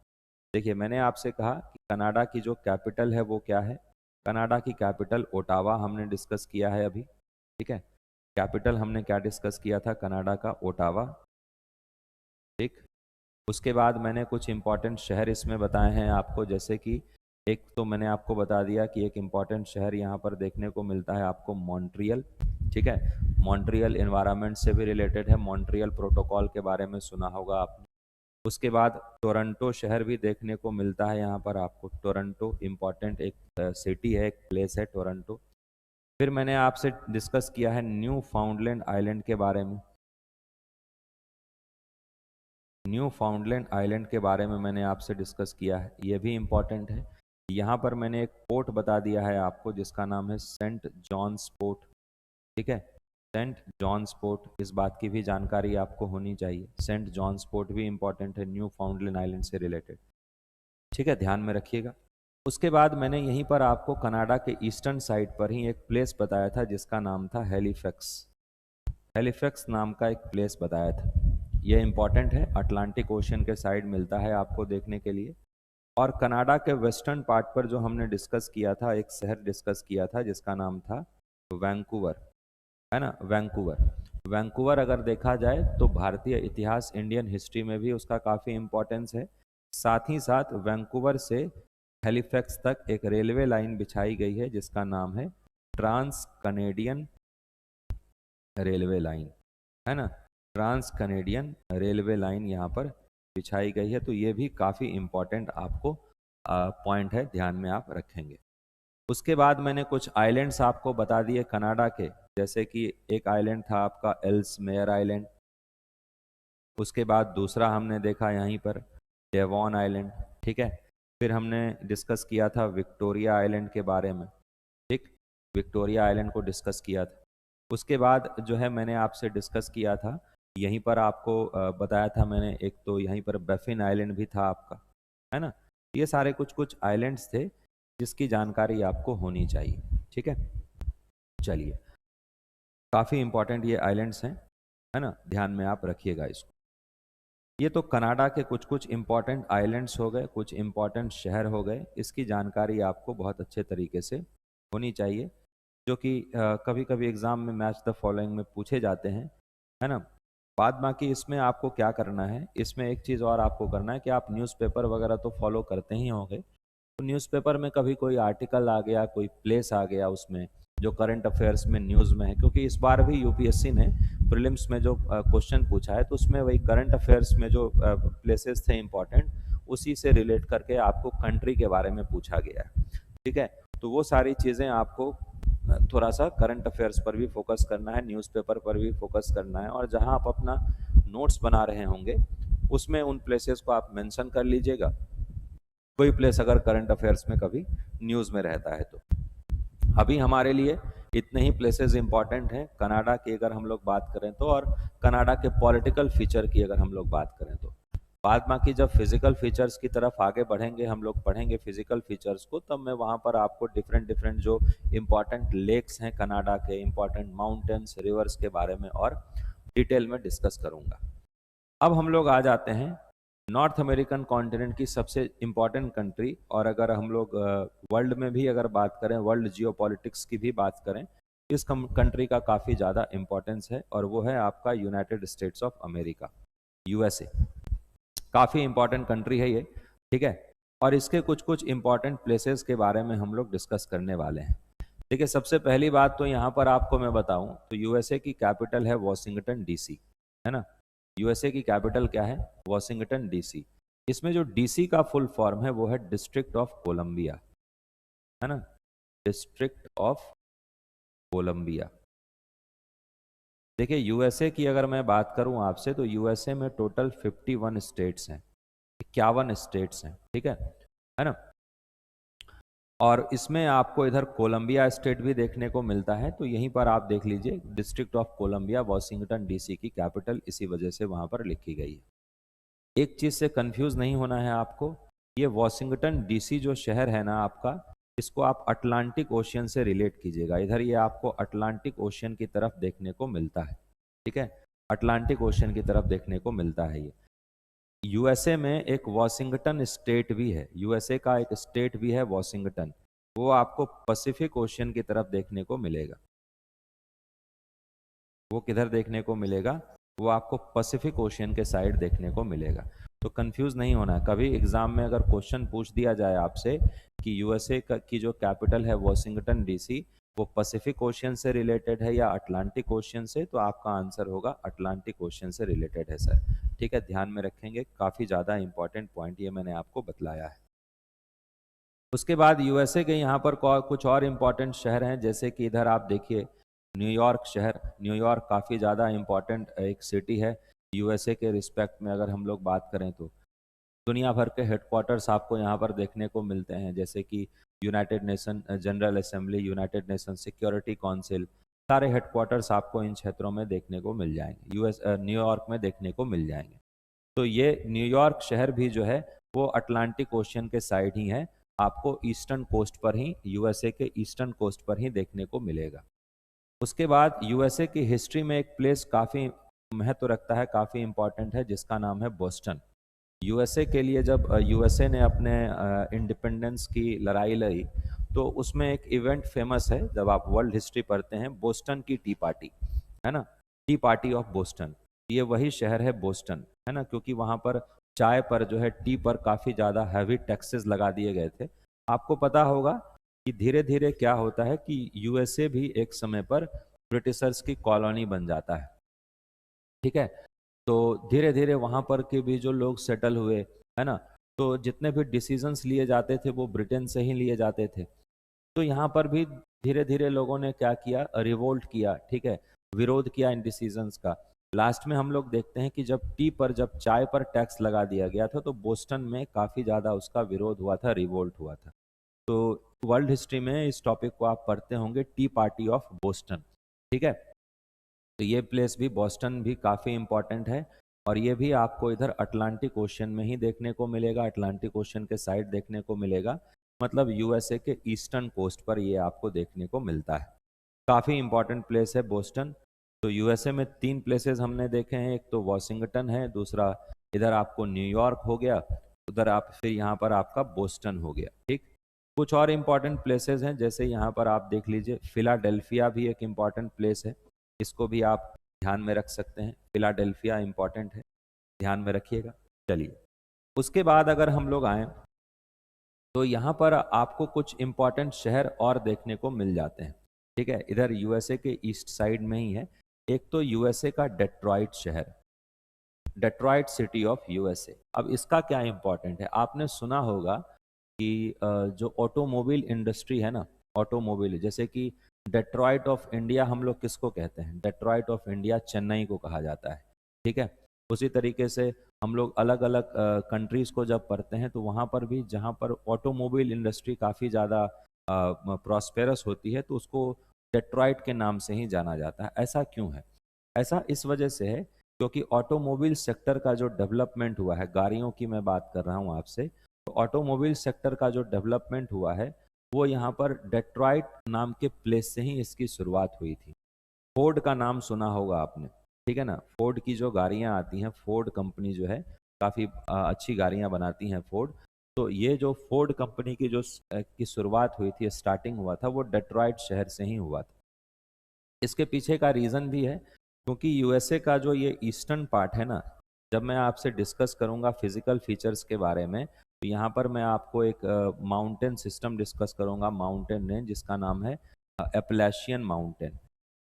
देखिए मैंने आपसे कहा कि कनाडा की जो कैपिटल है वो क्या है, कनाडा की कैपिटल ओटावा हमने डिस्कस किया है अभी, ठीक है। कैपिटल हमने क्या डिस्कस किया था, कनाडा का ओटावा, ठीक। उसके बाद मैंने कुछ इंपॉर्टेंट शहर इसमें बताए हैं आपको, जैसे कि एक तो मैंने आपको बता दिया कि एक इंपॉर्टेंट शहर यहाँ पर देखने को मिलता है आपको मॉन्ट्रियल, ठीक है। मॉन्ट्रियल एनवायरनमेंट से भी रिलेटेड है, मॉन्ट्रियल प्रोटोकॉल के बारे में सुना होगा आपने। उसके बाद टोरंटो शहर भी देखने को मिलता है यहाँ पर आपको, टोरंटो इंपॉर्टेंट एक सिटी है, एक प्लेस है टोरंटो। फिर मैंने आपसे डिस्कस किया है न्यू फाउंडलैंड आइलैंड के बारे में, न्यू फाउंडलैंड आइलैंड के बारे में मैंने आपसे डिस्कस किया है, ये भी इम्पॉर्टेंट है। यहाँ पर मैंने एक पोर्ट बता दिया है आपको जिसका नाम है सेंट जॉन्स पोर्ट, ठीक है, सेंट जॉन्स पोर्ट, इस बात की भी जानकारी आपको होनी चाहिए। सेंट जॉन्स पोर्ट भी इंपॉर्टेंट है न्यू फाउंडलैंड आइलैंड से रिलेटेड, ठीक है, ध्यान में रखिएगा। उसके बाद मैंने यहीं पर आपको कनाडा के ईस्टर्न साइड पर ही एक प्लेस बताया था जिसका नाम था हेलीफैक्स, हेलीफैक्स नाम का एक प्लेस बताया था। ये इंपॉर्टेंट है, अटलांटिक ओशन के साइड मिलता है आपको देखने के लिए। और कनाडा के वेस्टर्न पार्ट पर जो हमने डिस्कस किया था, एक शहर डिस्कस किया था जिसका नाम था वैंकूवर, है ना, वैंकूवर। वैंकूवर अगर देखा जाए तो भारतीय इतिहास, इंडियन हिस्ट्री में भी उसका काफ़ी इम्पोर्टेंस है। साथ ही साथ वैंकूवर से हैलिफैक्स तक एक रेलवे लाइन बिछाई गई है जिसका नाम है ट्रांस कनेडियन रेलवे लाइन, है ना, ट्रांस कनेडियन रेलवे लाइन यहाँ पर बिछाई गई है। तो ये भी काफ़ी इम्पोर्टेंट आपको पॉइंट है, ध्यान में आप रखेंगे। उसके बाद मैंने कुछ आइलैंड्स आपको बता दिए कनाडा के, जैसे कि एक आइलैंड था आपका एल्समेयर आइलैंड, उसके बाद दूसरा हमने देखा यहीं पर डेवॉन आइलैंड, ठीक है। फिर हमने डिस्कस किया था विक्टोरिया आइलैंड के बारे में, ठीक, विक्टोरिया आइलैंड को डिस्कस किया था। उसके बाद जो है मैंने आपसे डिस्कस किया था, यहीं पर आपको बताया था मैंने, एक तो यहीं पर बैफिन आइलैंड भी था आपका, है ना। ये सारे कुछ कुछ आइलैंड्स थे जिसकी जानकारी आपको होनी चाहिए, ठीक है। चलिए, काफ़ी इंपॉर्टेंट ये आइलैंड्स हैं, है ना, ध्यान में आप रखिएगा इसको। ये तो कनाडा के कुछ कुछ इंपॉर्टेंट आइलैंड्स हो गए, कुछ इंपॉर्टेंट शहर हो गए, इसकी जानकारी आपको बहुत अच्छे तरीके से होनी चाहिए, जो कि कभी कभी एग्जाम में मैच द फॉलोइंग में पूछे जाते हैं, है ना। बाद बाकी इसमें आपको क्या करना है, इसमें एक चीज़ और आपको करना है कि आप न्यूज़पेपर वगैरह तो फॉलो करते ही होंगे। तो न्यूज़पेपर में कभी कोई आर्टिकल आ गया, कोई प्लेस आ गया उसमें जो करंट अफेयर्स में न्यूज़ में है, क्योंकि इस बार भी यूपीएससी ने प्रीलिम्स में जो क्वेश्चन पूछा है तो उसमें वही करंट अफेयर्स में जो प्लेसेस थे इंपॉर्टेंट, उसी से रिलेट करके आपको कंट्री के बारे में पूछा गया है, ठीक है। तो वो सारी चीज़ें आपको थोड़ा सा करंट अफेयर्स पर भी फोकस करना है, न्यूज़पेपर पर भी फोकस करना है, और जहां आप अपना नोट्स बना रहे होंगे उसमें उन प्लेसेस को आप मेंशन कर लीजिएगा, कोई प्लेस अगर करंट अफेयर्स में कभी न्यूज़ में रहता है तो। अभी हमारे लिए इतने ही प्लेसेस इंपॉर्टेंट हैं कनाडा की अगर हम लोग बात करें तो, और कनाडा के पॉलिटिकल फीचर की अगर हम लोग बात करें तो। बाद बाकी जब फिजिकल फीचर्स की तरफ आगे बढ़ेंगे, हम लोग पढ़ेंगे फिजिकल फीचर्स को, तब मैं वहाँ पर आपको डिफरेंट डिफरेंट जो इम्पॉर्टेंट लेक्स हैं कनाडा के, इम्पॉर्टेंट माउंटेन्स, रिवर्स के बारे में और डिटेल में डिस्कस करूँगा। अब हम लोग आ जाते हैं नॉर्थ अमेरिकन कॉन्टिनेंट की सबसे इम्पॉर्टेंट कंट्री, और अगर हम लोग वर्ल्ड में भी अगर बात करें, वर्ल्ड जियोपॉलिटिक्स की भी बात करें, इस कंट्री का काफ़ी ज़्यादा इम्पोर्टेंस है, और वो है आपका United states of America, USA. काफ़ी इम्पॉर्टेंट कंट्री है ये, ठीक है। और इसके कुछ कुछ इम्पॉर्टेंट प्लेसेस के बारे में हम लोग डिस्कस करने वाले हैं। देखिए, सबसे पहली बात तो यहाँ पर आपको मैं बताऊँ तो यूएसए की कैपिटल है वॉशिंगटन डीसी, है ना। यूएसए की कैपिटल क्या है? Washington DC. इसमें जो डीसी का फुल फॉर्म है वो है डिस्ट्रिक्ट ऑफ कोलंबिया, है ना, डिस्ट्रिक्ट ऑफ कोलंबिया। देखिए, यूएसए की अगर मैं बात करूं आपसे तो यूएसए में टोटल 51 स्टेट्स हैं, 51 स्टेट्स हैं, ठीक है ना। और इसमें आपको इधर कोलंबिया स्टेट भी देखने को मिलता है, तो यहीं पर आप देख लीजिए district of Columbia, Washington DC की कैपिटल इसी वजह से वहां पर लिखी गई है। एक चीज़ से कंफ्यूज नहीं होना है आपको, ये वॉशिंगटन डीसी जो शहर है ना आपका, इसको आप अटलांटिक ओशियन से रिलेट कीजिएगा। इधर ये आपको अटलांटिक ओशियन की तरफ देखने को मिलता है, ठीक है, अटलांटिक ओशियन की तरफ देखने को मिलता है ये। यूएसए में एक वॉशिंगटन स्टेट भी है, यूएसए का एक स्टेट भी है वॉशिंगटन, वो आपको पैसिफिक ओशियन की तरफ देखने को मिलेगा। वो किधर देखने को मिलेगा? वो आपको पैसिफिक ओशियन के साइड देखने को मिलेगा। तो कंफ्यूज नहीं होना है, कभी एग्जाम में अगर क्वेश्चन पूछ दिया जाए आपसे कि यूएसए की जो कैपिटल है वॉशिंगटन डीसी, वो पैसिफिक ओशियन से रिलेटेड है या अटलांटिक ओशियन से, तो आपका आंसर होगा अटलांटिक ओशियन से रिलेटेड है सर, ठीक है। ध्यान में रखेंगे, काफ़ी ज़्यादा इंपॉर्टेंट पॉइंट ये मैंने आपको बतलाया है। उसके बाद यूएसए के यहाँ पर कुछ और इम्पॉर्टेंट शहर हैं, जैसे कि इधर आप देखिए न्यूयॉर्क शहर। न्यूयॉर्क काफ़ी ज़्यादा इम्पॉर्टेंट एक सिटी है यूएसए के रिस्पेक्ट में अगर हम लोग बात करें तो। दुनिया भर के हेडक्वार्टर्स आपको यहाँ पर देखने को मिलते हैं, जैसे कि United nation general assembly, United nation security council, सारे हेडक्वार्टर्स आपको इन क्षेत्रों में देखने को मिल जाएंगे, न्यूयॉर्क में देखने को मिल जाएंगे। तो ये न्यूयॉर्क शहर भी जो है वो अटलांटिक ओशियन के साइड ही है, आपको ईस्टर्न कोस्ट पर ही, यूएसए के ईस्टर्न कोस्ट पर ही देखने को मिलेगा। उसके बाद यूएसए की हिस्ट्री में एक प्लेस काफ़ी महत्व रखता है, काफ़ी इंपॉर्टेंट है, जिसका नाम है बोस्टन। यूएसए के लिए जब यूएसए ने अपने इंडिपेंडेंस की लड़ाई लड़ी, तो उसमें एक इवेंट फेमस है, जब आप वर्ल्ड हिस्ट्री पढ़ते हैं, बोस्टन की टी पार्टी, है ना, टी पार्टी ऑफ बोस्टन। ये वही शहर है बोस्टन, है ना, क्योंकि वहाँ पर चाय पर जो है, टी पर काफ़ी ज़्यादा हैवी टैक्सेस लगा दिए गए थे। आपको पता होगा कि धीरे धीरे क्या होता है कि यूएसए भी एक समय पर ब्रिटिशर्स की कॉलोनी बन जाता है, ठीक है। तो धीरे धीरे वहाँ पर के भी जो लोग सेटल हुए, है ना, तो जितने भी डिसीजंस लिए जाते थे वो ब्रिटेन से ही लिए जाते थे। तो यहाँ पर भी धीरे धीरे लोगों ने क्या किया, रिवोल्ट किया, ठीक है, विरोध किया इन डिसीजंस का। लास्ट में हम लोग देखते हैं कि जब टी पर, जब चाय पर टैक्स लगा दिया गया था, तो बोस्टन में काफ़ी ज़्यादा उसका विरोध हुआ था, रिवोल्ट हुआ था। तो वर्ल्ड हिस्ट्री में इस टॉपिक को आप पढ़ते होंगे, टी पार्टी ऑफ बोस्टन, ठीक है। तो ये प्लेस भी, बोस्टन भी काफ़ी इंपॉर्टेंट है। और ये भी आपको इधर अटलांटिक ओशन में ही देखने को मिलेगा, अटलांटिक ओशन के साइड देखने को मिलेगा, मतलब यूएसए के ईस्टर्न कोस्ट पर ये आपको देखने को मिलता है। काफ़ी इंपॉर्टेंट प्लेस है बोस्टन। तो यूएसए में 3 प्लेसेस हमने देखे हैं, एक तो वॉशिंगटन है, दूसरा इधर आपको न्यूयॉर्क हो गया, उधर आप फिर यहाँ पर आपका बोस्टन हो गया। ठीक, कुछ और इम्पॉर्टेंट प्लेसेस हैं, जैसे यहाँ पर आप देख लीजिए फिलाडेल्फिया भी एक इम्पॉर्टेंट प्लेस है, इसको भी आप ध्यान में रख सकते हैं। फिलाडेल्फिया इम्पॉर्टेंट है, ध्यान में रखिएगा। चलिए, उसके बाद अगर हम लोग आए तो यहाँ पर आपको कुछ इम्पॉर्टेंट शहर और देखने को मिल जाते हैं। ठीक है, इधर यूएसए के ईस्ट साइड में ही है। एक तो यूएसए का डेट्रॉइट शहर, डेट्रॉइट सिटी ऑफ यूएसए। अब इसका क्या इम्पोर्टेंट है, आपने सुना होगा कि जो ऑटोमोबाइल इंडस्ट्री है ना, ऑटोमोबाइल, जैसे कि डेट्रॉइट ऑफ इंडिया हम लोग किसको कहते हैं, डेट्रॉइट ऑफ इंडिया चेन्नई को कहा जाता है। ठीक है, उसी तरीके से हम लोग अलग अलग कंट्रीज़ को जब पढ़ते हैं तो वहाँ पर भी जहाँ पर ऑटोमोबाइल इंडस्ट्री काफ़ी ज़्यादा प्रॉस्पेरस होती है तो उसको डेट्रॉइट के नाम से ही जाना जाता है। ऐसा क्यों है? ऐसा इस वजह से है क्योंकि ऑटोमोबाइल सेक्टर का जो डेवलपमेंट हुआ है, गाड़ियों की मैं बात कर रहा हूँ आपसे, तो ऑटोमोबाइल सेक्टर का जो डेवलपमेंट हुआ है वो यहाँ पर डेट्रॉइट नाम के प्लेस से ही इसकी शुरुआत हुई थी। फोर्ड का नाम सुना होगा आपने, ठीक है ना, फोर्ड की जो गाड़ियाँ आती हैं, फोर्ड कंपनी जो है काफ़ी अच्छी गाड़ियाँ बनाती हैं फोर्ड। तो ये जो फोर्ड कंपनी की की शुरुआत हुई थी, स्टार्टिंग हुआ था, वो डेट्रॉइट शहर से ही हुआ था। इसके पीछे का रीज़न भी है क्योंकि यूएसए का जो ये ईस्टर्न पार्ट है ना, जब मैं आपसे डिस्कस करूंगा फिजिकल फीचर्स के बारे में, तो यहाँ पर मैं आपको एक माउंटेन सिस्टम डिस्कस करूंगा, माउंटेन रेंज जिसका नाम है एपलेशियन माउंटेन।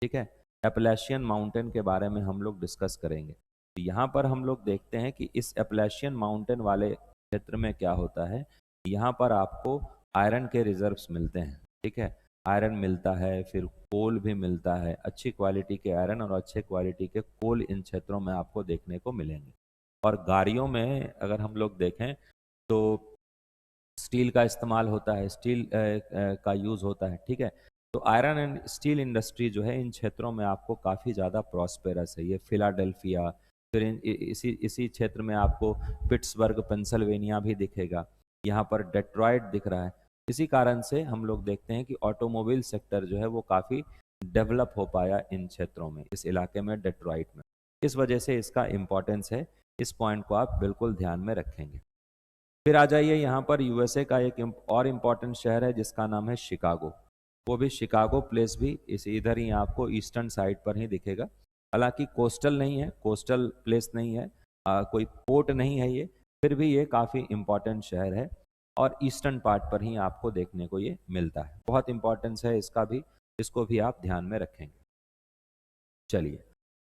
ठीक है, एपलेशियन माउंटेन के बारे में हम लोग डिस्कस करेंगे। तो यहाँ पर हम लोग देखते हैं कि इस एपलेशियन माउंटेन वाले क्षेत्र में क्या होता है, यहाँ पर आपको आयरन के रिजर्व्स मिलते हैं। ठीक है, आयरन मिलता है, फिर कोल भी मिलता है, अच्छी क्वालिटी के आयरन और अच्छे क्वालिटी के कोल इन क्षेत्रों में आपको देखने को मिलेंगे। और गाड़ियों में अगर हम लोग देखें तो स्टील का इस्तेमाल होता है, स्टील का यूज़ होता है। ठीक है, तो आयरन एंड स्टील इंडस्ट्री जो है इन क्षेत्रों में आपको काफ़ी ज़्यादा प्रॉस्पेरस है। ये फिलाडेल्फिया, फिर इसी इसी क्षेत्र में आपको पिट्सबर्ग पेंसिल्वेनिया भी दिखेगा, यहाँ पर डेट्रॉइट दिख रहा है। इसी कारण से हम लोग देखते हैं कि ऑटोमोबाइल सेक्टर जो है वो काफ़ी डेवलप हो पाया इन क्षेत्रों में, इस इलाके में, डेट्रॉइट में। इस वजह से इसका इम्पोर्टेंस है, इस पॉइंट को आप बिल्कुल ध्यान में रखेंगे। फिर आ जाइए यहाँ पर यूएसए का एक और इम्पॉर्टेंट शहर है जिसका नाम है शिकागो। वो भी शिकागो प्लेस भी इस इधर ही आपको ईस्टर्न साइड पर ही दिखेगा। हालांकि कोस्टल नहीं है, कोस्टल प्लेस नहीं है, कोई पोर्ट नहीं है ये, फिर भी ये काफ़ी इम्पॉर्टेंट शहर है और ईस्टर्न पार्ट पर ही आपको देखने को ये मिलता है। बहुत इम्पॉर्टेंस है इसका भी, इसको भी आप ध्यान में रखेंगे। चलिए,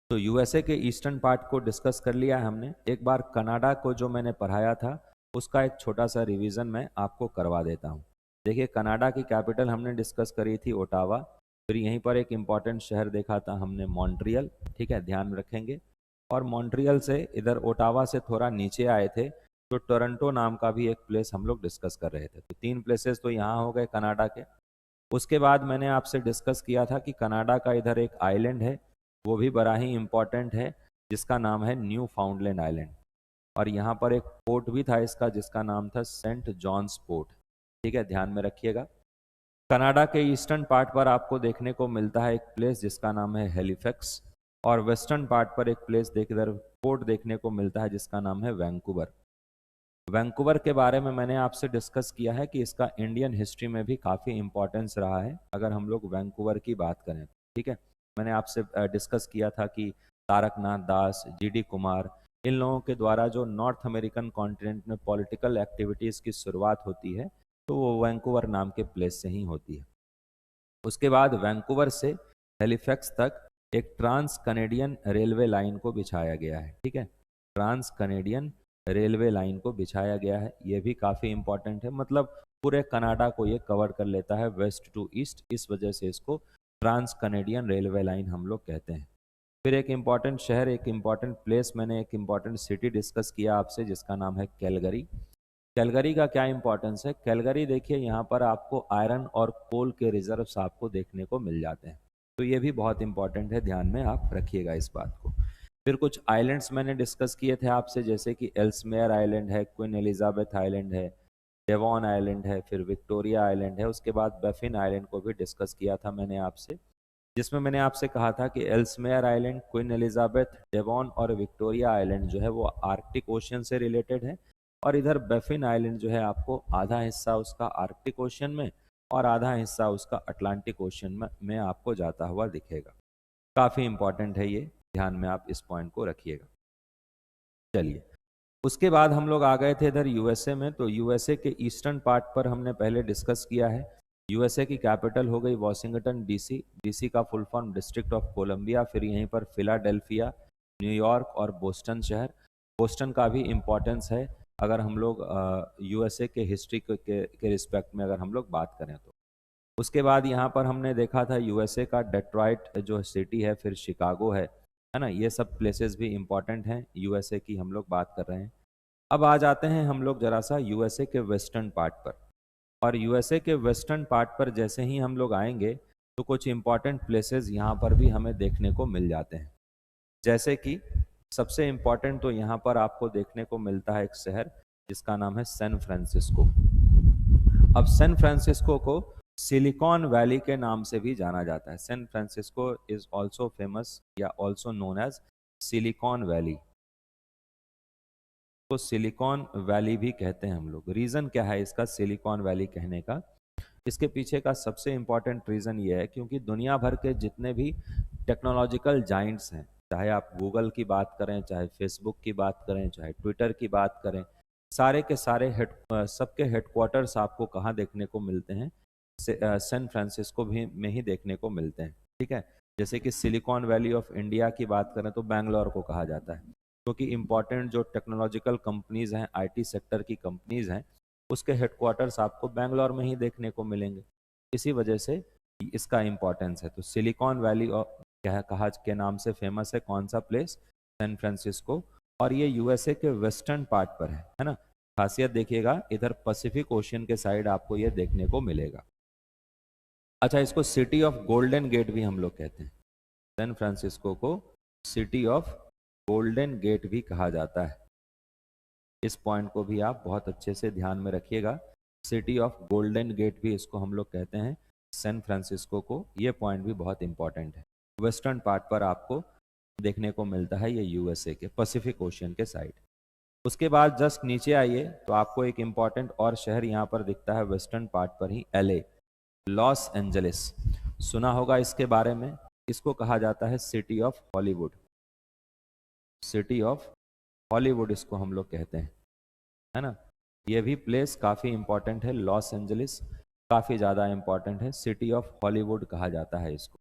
तो यूएसए के ईस्टर्न पार्ट को डिस्कस कर लिया है हमने। एक बार कनाडा को जो मैंने पढ़ाया था उसका एक छोटा सा रिवीजन मैं आपको करवा देता हूँ। देखिए, कनाडा की कैपिटल हमने डिस्कस करी थी ओटावा, फिर यहीं पर एक इम्पॉर्टेंट शहर देखा था हमने मॉन्ट्रियल। ठीक है, ध्यान रखेंगे। और मॉन्ट्रियल से इधर ओटावा से थोड़ा नीचे आए थे तो टोरंटो नाम का भी एक प्लेस हम लोग डिस्कस कर रहे थे। तो 3 प्लेसेस तो यहाँ हो गए कनाडा के। उसके बाद मैंने आपसे डिस्कस किया था कि कनाडा का इधर एक आइलैंड है, वो भी बड़ा ही इम्पोर्टेंट है, जिसका नाम है न्यू फाउंडलैंड आइलैंड। और यहाँ पर एक पोर्ट भी था इसका जिसका नाम था सेंट जॉन्स पोर्ट। ठीक है, ध्यान में रखिएगा। कनाडा के ईस्टर्न पार्ट पर आपको देखने को मिलता है एक प्लेस जिसका नाम है हेलिफैक्स, और वेस्टर्न पार्ट पर एक प्लेस इधर पोर्ट देखने को मिलता है जिसका नाम है वैंकूवर। वैंकूवर के बारे में मैंने आपसे डिस्कस किया है कि इसका इंडियन हिस्ट्री में भी काफ़ी इंपॉर्टेंस रहा है अगर हम लोग वैंकूवर की बात करें। ठीक है, मैंने आपसे डिस्कस किया था कि तारकनाथ दास, जीडी कुमार, इन लोगों के द्वारा जो नॉर्थ अमेरिकन कॉन्टिनेंट में पॉलिटिकल एक्टिविटीज़ की शुरुआत होती है तो वो वैंकूवर नाम के प्लेस से ही होती है। उसके बाद वैंकूवर से हेलिफैक्स तक एक ट्रांस कनेडियन रेलवे लाइन को बिछाया गया है। ठीक है, ट्रांस कनेडियन रेलवे लाइन को बिछाया गया है, ये भी काफ़ी इंपॉर्टेंट है, मतलब पूरे कनाडा को ये कवर कर लेता है वेस्ट टू ईस्ट, इस वजह से इसको ट्रांस कनेडियन रेलवे लाइन हम लोग कहते हैं। फिर एक इम्पॉर्टेंट शहर, एक इम्पॉर्टेंट प्लेस, मैंने एक इम्पॉर्टेंट सिटी डिस्कस किया आपसे जिसका नाम है कैलगरी। कैलगरी का क्या इंपॉर्टेंस है, कैलगरी देखिए यहाँ पर आपको आयरन और कोल के रिजर्व्स आपको देखने को मिल जाते हैं, तो ये भी बहुत इंपॉर्टेंट है, ध्यान में आप रखिएगा इस बात को। फिर कुछ आइलैंड्स मैंने डिस्कस किए थे आपसे, जैसे कि एल्समेयर आइलैंड है, क्वीन एलिजाबेथ आइलैंड है, डेवॉन आइलैंड है, फिर विक्टोरिया आइलैंड है। उसके बाद बैफिन आइलैंड को भी डिस्कस किया था मैंने आपसे, जिसमें मैंने आपसे कहा था कि एल्समेयर आइलैंड, क्वीन एलिजाबेथ, डेवॉन और विक्टोरिया आइलैंड जो है वो आर्कटिक ओशियन से रिलेटेड है, और इधर बैफिन आइलैंड जो है आपको आधा हिस्सा उसका आर्कटिक ओशियन में और आधा हिस्सा उसका अटलांटिक ओशियन में आपको जाता हुआ दिखेगा। काफ़ी इंपॉर्टेंट है ये, ध्यान में आप इस पॉइंट को रखिएगा। चलिए, उसके बाद हम लोग आ गए थे इधर यूएसए में। तो यूएसए के ईस्टर्न पार्ट पर हमने पहले डिस्कस किया है। यूएसए की कैपिटल हो गई वॉशिंगटन डीसी, डीसी का full form district of Columbia, फिर यहीं पर फिलाडेल्फिया, न्यूयॉर्क और बोस्टन शहर। बोस्टन का भी इम्पोर्टेंस है अगर हम लोग यूएसए के हिस्ट्री के रिस्पेक्ट में अगर हम लोग बात करें तो। उसके बाद यहाँ पर हमने देखा था यूएसए का डेट्रॉइट जो सिटी है, फिर शिकागो है ना। ये सब प्लेसेस भी इम्पॉर्टेंट हैं, यूएसए की हम लोग बात कर रहे हैं। अब आ जाते हैं हम लोग जरा सा यूएसए के वेस्टर्न पार्ट पर। और यूएसए के वेस्टर्न पार्ट पर जैसे ही हम लोग आएंगे तो कुछ इम्पॉर्टेंट प्लेसेस यहाँ पर भी हमें देखने को मिल जाते हैं। जैसे कि सबसे इम्पॉर्टेंट तो यहाँ पर आपको देखने को मिलता है एक शहर जिसका नाम है सैन फ्रांसिस्को। अब सैन फ्रांसिस्को को सिलिकॉन वैली के नाम से भी जाना जाता है। San Francisco is also famous या also known as Silicon Valley. तो सिलिकॉन वैली भी कहते हैं हम लोग। रीज़न क्या है इसका सिलिकॉन वैली कहने का? इसके पीछे का सबसे इम्पॉर्टेंट रीज़न ये है क्योंकि दुनिया भर के जितने भी टेक्नोलॉजिकल जाइंट्स हैं, चाहे आप गूगल की बात करें, चाहे फेसबुक की बात करें, चाहे ट्विटर की बात करें, सारे के सारे सबके हेडक्वार्टर्स आपको कहाँ देखने को मिलते हैं? सैन फ्रांसिस्को भी में ही देखने को मिलते हैं। ठीक है, जैसे कि सिलिकॉन वैली ऑफ इंडिया की बात करें तो बैंगलोर को कहा जाता है, क्योंकि इम्पॉर्टेंट जो टेक्नोलॉजिकल कंपनीज हैं, आईटी सेक्टर की कंपनीज हैं, उसके हेडक्वार्टर्स आपको बैंगलोर में ही देखने को मिलेंगे। इसी वजह से इसका इम्पोर्टेंस है। तो सिलिकॉन वैली क्या कहा के नाम से फेमस है कौन सा प्लेस? San Francisco. और ये यूएसए के वेस्टर्न पार्ट पर है ना। खासियत देखिएगा, इधर पैसिफिक ओशियन के साइड आपको ये देखने को मिलेगा। अच्छा, इसको सिटी ऑफ गोल्डन गेट भी हम लोग कहते हैं। सैन फ्रांसिस्को को सिटी ऑफ गोल्डन गेट भी कहा जाता है। इस पॉइंट को भी आप बहुत अच्छे से ध्यान में रखिएगा। सिटी ऑफ गोल्डन गेट भी इसको हम लोग कहते हैं सैन फ्रांसिस्को को। ये पॉइंट भी बहुत इंपॉर्टेंट है। वेस्टर्न पार्ट पर आपको देखने को मिलता है ये यूएसए के पैसिफिक ओशियन के साइड। उसके बाद जस्ट नीचे आइए तो आपको एक इम्पॉर्टेंट और शहर यहाँ पर दिखता है वेस्टर्न पार्ट पर ही, एलए, लॉस एंजलिस। सुना होगा इसके बारे में। इसको कहा जाता है city of Hollywood. City of Hollywood इसको हम लोग कहते हैं, है ना। ये भी प्लेस काफ़ी इंपॉर्टेंट है। लॉस एंजलिस काफ़ी ज़्यादा इंपॉर्टेंट है, सिटी ऑफ हॉलीवुड कहा जाता है इसको।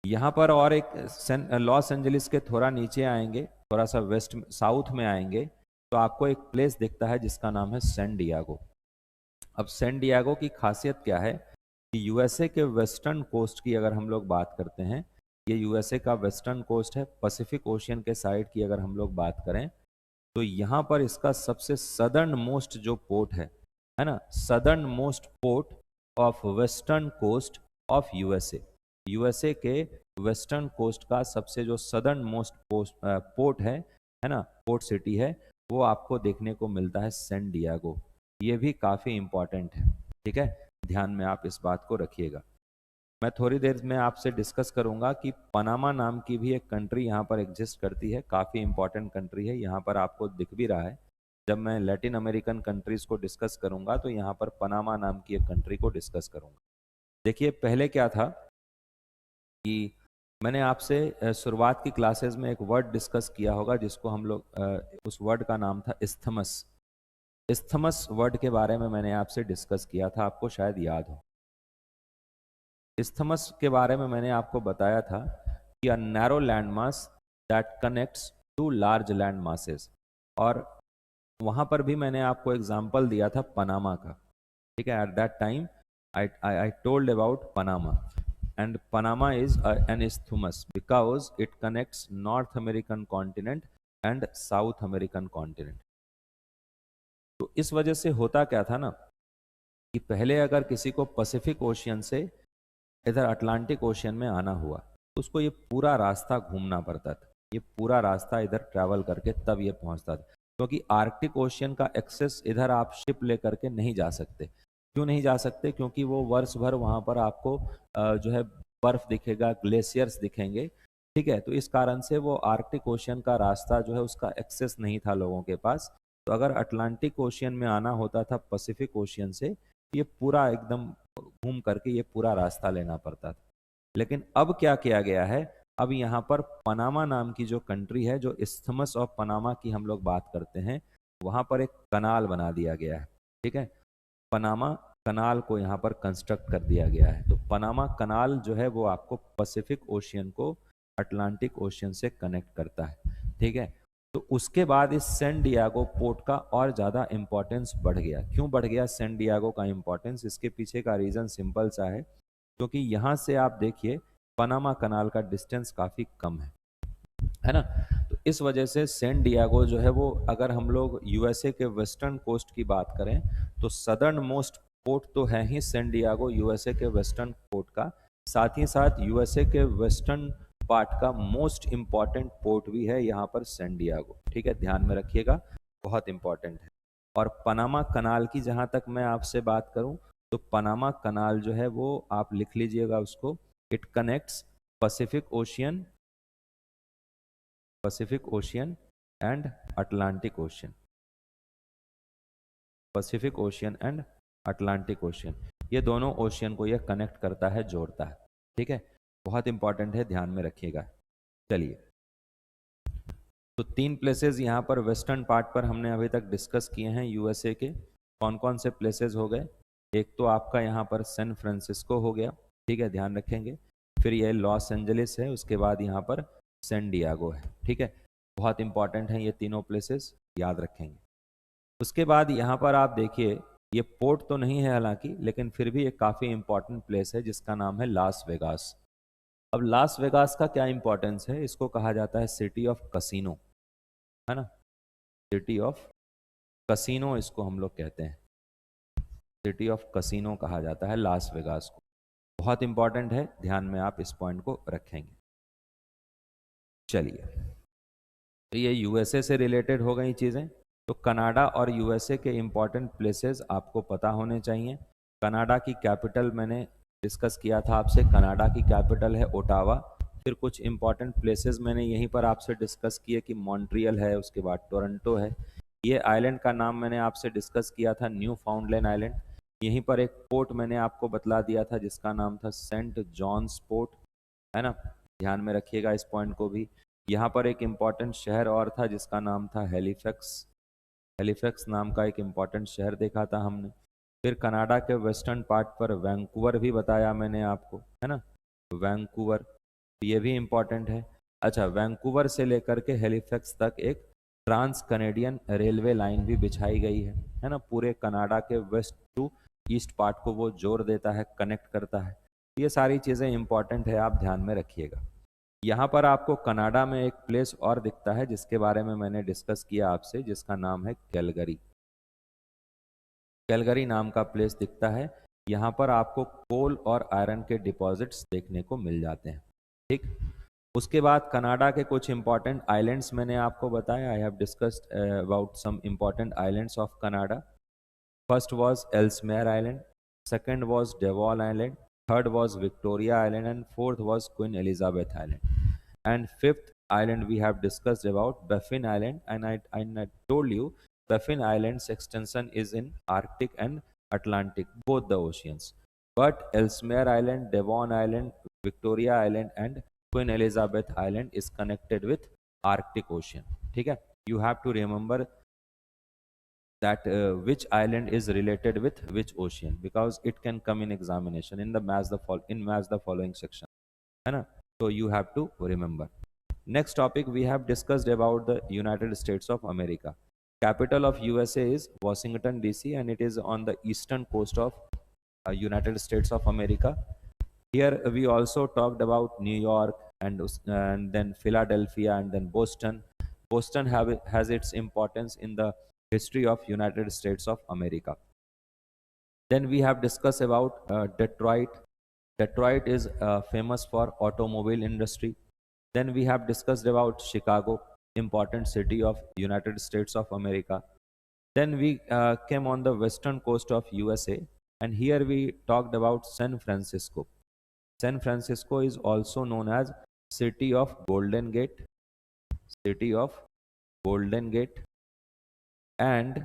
यहाँ पर और एक लॉस एंजलिस के थोड़ा नीचे आएंगे, थोड़ा सा वेस्ट साउथ में आएंगे तो आपको एक प्लेस दिखता है जिसका नाम है सैन डियागो। अब सैन डियागो की खासियत क्या है कि यूएसए के वेस्टर्न कोस्ट की अगर हम लोग बात करते हैं, ये यूएसए का वेस्टर्न कोस्ट है। पैसिफिक ओशियन के साइड की अगर हम लोग बात करें तो यहाँ पर इसका सबसे सदर्न मोस्ट जो पोर्ट है ना, southern most port of western coast of USA. USA के वेस्टर्न कोस्ट का सबसे जो सदर्न मोस्ट पोर्ट है ना, पोर्ट सिटी है, वो आपको देखने को मिलता है सैन डियागो। ये भी काफ़ी इम्पॉर्टेंट है। ठीक है, ध्यान में आप इस बात को रखिएगा। मैं थोड़ी देर में आपसे डिस्कस करूंगा कि पनामा नाम की भी एक कंट्री यहाँ पर एग्जिस्ट करती है। काफ़ी इंपॉर्टेंट कंट्री है, यहाँ पर आपको दिख भी रहा है। जब मैं लैटिन अमेरिकन कंट्रीज को डिस्कस करूंगा तो यहाँ पर पनामा नाम की एक कंट्री को डिस्कस करूंगा। देखिए, पहले क्या था कि मैंने आपसे शुरुआत की क्लासेस में एक वर्ड डिस्कस किया होगा जिसको हम लोग उस वर्ड का नाम था इस्थमस। इस्थमस वर्ड के बारे में मैंने आपसे डिस्कस किया था, आपको शायद याद हो। इस्थमस के बारे में मैंने आपको बताया था कि a narrow land mass that connects to large land masses. और वहाँ पर भी मैंने आपको एग्जांपल दिया था पनामा का। ठीक है, at that time I told about Panama, and Panama is an isthmus because it connects north American continent and south American continent. तो इस वजह से होता क्या था ना कि पहले अगर किसी को पैसिफिक ओशियन से इधर अटलांटिक ओशियन में आना हुआ तो उसको ये पूरा रास्ता घूमना पड़ता था। ये पूरा रास्ता इधर ट्रैवल करके तब ये पहुंचता था, क्योंकि आर्कटिक ओशियन का एक्सेस इधर आप शिप लेकर के नहीं जा सकते। क्यों नहीं जा सकते? क्योंकि वो वर्ष भर वहां पर आपको जो है बर्फ दिखेगा, ग्लेशियर्स दिखेंगे। ठीक है, तो इस कारण से वो आर्कटिक ओशियन का रास्ता जो है उसका एक्सेस नहीं था लोगों के पास। तो अगर अटलांटिक ओशियन में आना होता था पैसिफिक ओशियन से, ये पूरा एकदम घूम करके ये पूरा रास्ता लेना पड़ता था। लेकिन अब क्या किया गया है, अब यहाँ पर पनामा नाम की जो कंट्री है, जो इस्थमस ऑफ पनामा की हम लोग बात करते हैं, वहां पर एक कनाल बना दिया गया है। ठीक है, पनामा कनाल को यहाँ पर कंस्ट्रक्ट कर दिया गया है। तो पनामा कनाल जो है वो आपको पैसिफिक ओशियन को अटलांटिक ओशियन से कनेक्ट करता है। ठीक है, तो उसके बाद इस सैन डियागो पोर्ट का और ज़्यादा इंपॉर्टेंस बढ़ गया। क्यों बढ़ गया सैन डियागो का इंपॉर्टेंस? इसके पीछे का रीज़न सिंपल सा है, क्योंकि यहाँ से आप देखिए पनामा कनाल का डिस्टेंस काफ़ी कम है ना। तो इस वजह से सैन डियागो जो है वो, अगर हम लोग यूएसए के वेस्टर्न कोस्ट की बात करें, तो सदर्न मोस्ट पोर्ट तो है ही सैन डियागो यूएसए के वेस्टर्न पोर्ट का, साथ ही साथ यूएसए के वेस्टर्न पार्ट का मोस्ट इम्पॉर्टेंट पोर्ट भी है यहाँ पर सैन डियागो। ठीक है, ध्यान में रखिएगा, बहुत इंपॉर्टेंट है। और पनामा कनाल की जहाँ तक मैं आपसे बात करूँ, तो पनामा कनाल जो है वो आप लिख लीजिएगा उसको, it connects Pacific ocean, Pacific ocean and Atlantic ocean, Pacific ocean and Atlantic ocean, ये दोनों ओशियन को ये कनेक्ट करता है, जोड़ता है। ठीक है, बहुत इंपॉर्टेंट है, ध्यान में रखिएगा। चलिए, तो 3 प्लेसेस यहाँ पर वेस्टर्न पार्ट पर हमने अभी तक डिस्कस किए हैं यूएसए के। कौन कौन से प्लेसेस हो गए? एक तो आपका यहाँ पर सैन फ्रांसिस्को हो गया। ठीक है, ध्यान रखेंगे। फिर ये लॉस एंजलिस है, उसके बाद यहाँ पर सैन डियागो है। ठीक है, बहुत इंपॉर्टेंट है ये तीनों प्लेसेस, याद रखेंगे। उसके बाद यहाँ पर आप देखिए, ये पोर्ट तो नहीं है हालांकि, लेकिन फिर भी एक काफ़ी इंपॉर्टेंट प्लेस है जिसका नाम है लास वेगास। अब लास वेगास का क्या इंपॉर्टेंस है? इसको कहा जाता है सिटी ऑफ कसिनो, है ना। सिटी ऑफ कसिनो इसको हम लोग कहते हैं, सिटी ऑफ कसिनो कहा जाता है लास वेगास को। बहुत इंपॉर्टेंट है, ध्यान में आप इस पॉइंट को रखेंगे। चलिए, तो ये यूएसए से रिलेटेड हो गई चीज़ें। तो कनाडा और यूएसए के इंपॉर्टेंट प्लेसेस आपको पता होने चाहिए। कनाडा की कैपिटल मैंने डिस्कस किया था आपसे, कनाडा की कैपिटल है ओटावा। फिर कुछ इंपॉर्टेंट प्लेसेस मैंने यहीं पर आपसे डिस्कस किए कि मॉन्ट्रियल है, उसके बाद टोरंटो है। ये आइलैंड का नाम मैंने आपसे डिस्कस किया था, न्यू फाउंडलैंड आइलैंड। यहीं पर एक पोर्ट मैंने आपको बतला दिया था जिसका नाम था सेंट जॉन्स पोर्ट, है ना। ध्यान में रखिएगा इस पॉइंट को भी। यहाँ पर एक इम्पॉर्टेंट शहर और था जिसका नाम था हेलीफैक्स, हेलीफैक्स नाम का एक इम्पॉर्टेंट शहर देखा था हमने। फिर कनाडा के वेस्टर्न पार्ट पर वैंकूवर भी बताया मैंने आपको, है ना, वैंकूवर, ये भी इम्पॉर्टेंट है। अच्छा, वैंकूवर से लेकर के हेलीफैक्स तक एक ट्रांस कनेडियन रेलवे लाइन भी बिछाई गई है ना। पूरे कनाडा के वेस्ट टू ईस्ट पार्ट को वो जोड़ देता है, कनेक्ट करता है। ये सारी चीज़ें इंपॉर्टेंट है, आप ध्यान में रखिएगा। यहाँ पर आपको कनाडा में एक प्लेस और दिखता है जिसके बारे में मैंने डिस्कस किया आपसे, जिसका नाम है कैलगरी। कैलगरी नाम का प्लेस दिखता है। यहाँ पर आपको कोल और आयरन के डिपॉजिट्स देखने को मिल जाते हैं। ठीक, उसके बाद कनाडा के कुछ इंपॉर्टेंट आइलैंड्स मैंने आपको बताया। I have discussed about some important islands of Canada. First was Ellesmere Island, second was Devon Island, third was Victoria Island, and fourth was Queen Elizabeth Island. And fifth island we have discussed about Baffin Island, and I told you Baffin Island's extension is in Arctic and Atlantic, both the oceans. But Ellesmere Island, Devon Island, Victoria Island, and Queen Elizabeth Island is connected with Arctic Ocean. ठीक है, you have to remember that which island is related with which ocean, because it can come in examination in the match the following section, है ना। So you have to remember. Next topic we have discussed about the United States of America. Capital of USA is Washington DC, and it is on the eastern coast of United States of America. Here we also talked about New York and then Philadelphia and then Boston. Boston has its importance in the history of United States of America. Then we have discussed about Detroit. Detroit is famous for automobile industry. Then we have discussed about Chicago, important city of United States of America. Then we came on the western coast of USA, and here we talked about San Francisco. San Francisco is also known as City of Golden Gate, City of Golden Gate, and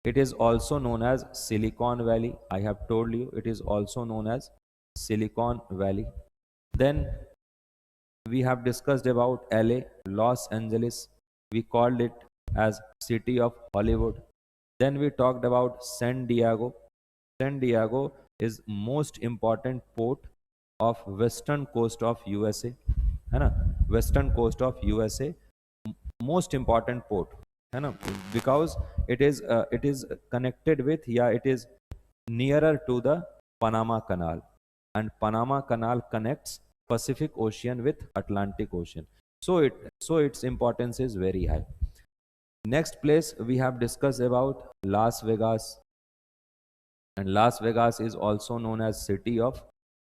it is also known as Silicon Valley. I have told you it is also known as Silicon Valley. Then we have discussed about LA, Los Angeles. We called it as City of Hollywood. Then we talked about San Diego. San Diego is most important port of western coast of USA. है ना, western coast of USA, most important port, है ना, because it is connected with, yeah, it is nearer to the Panama Canal, and Panama Canal connects Pacific Ocean with Atlantic Ocean. So its importance is very high. Next place we have discussed about Las Vegas, and Las Vegas is also known as City of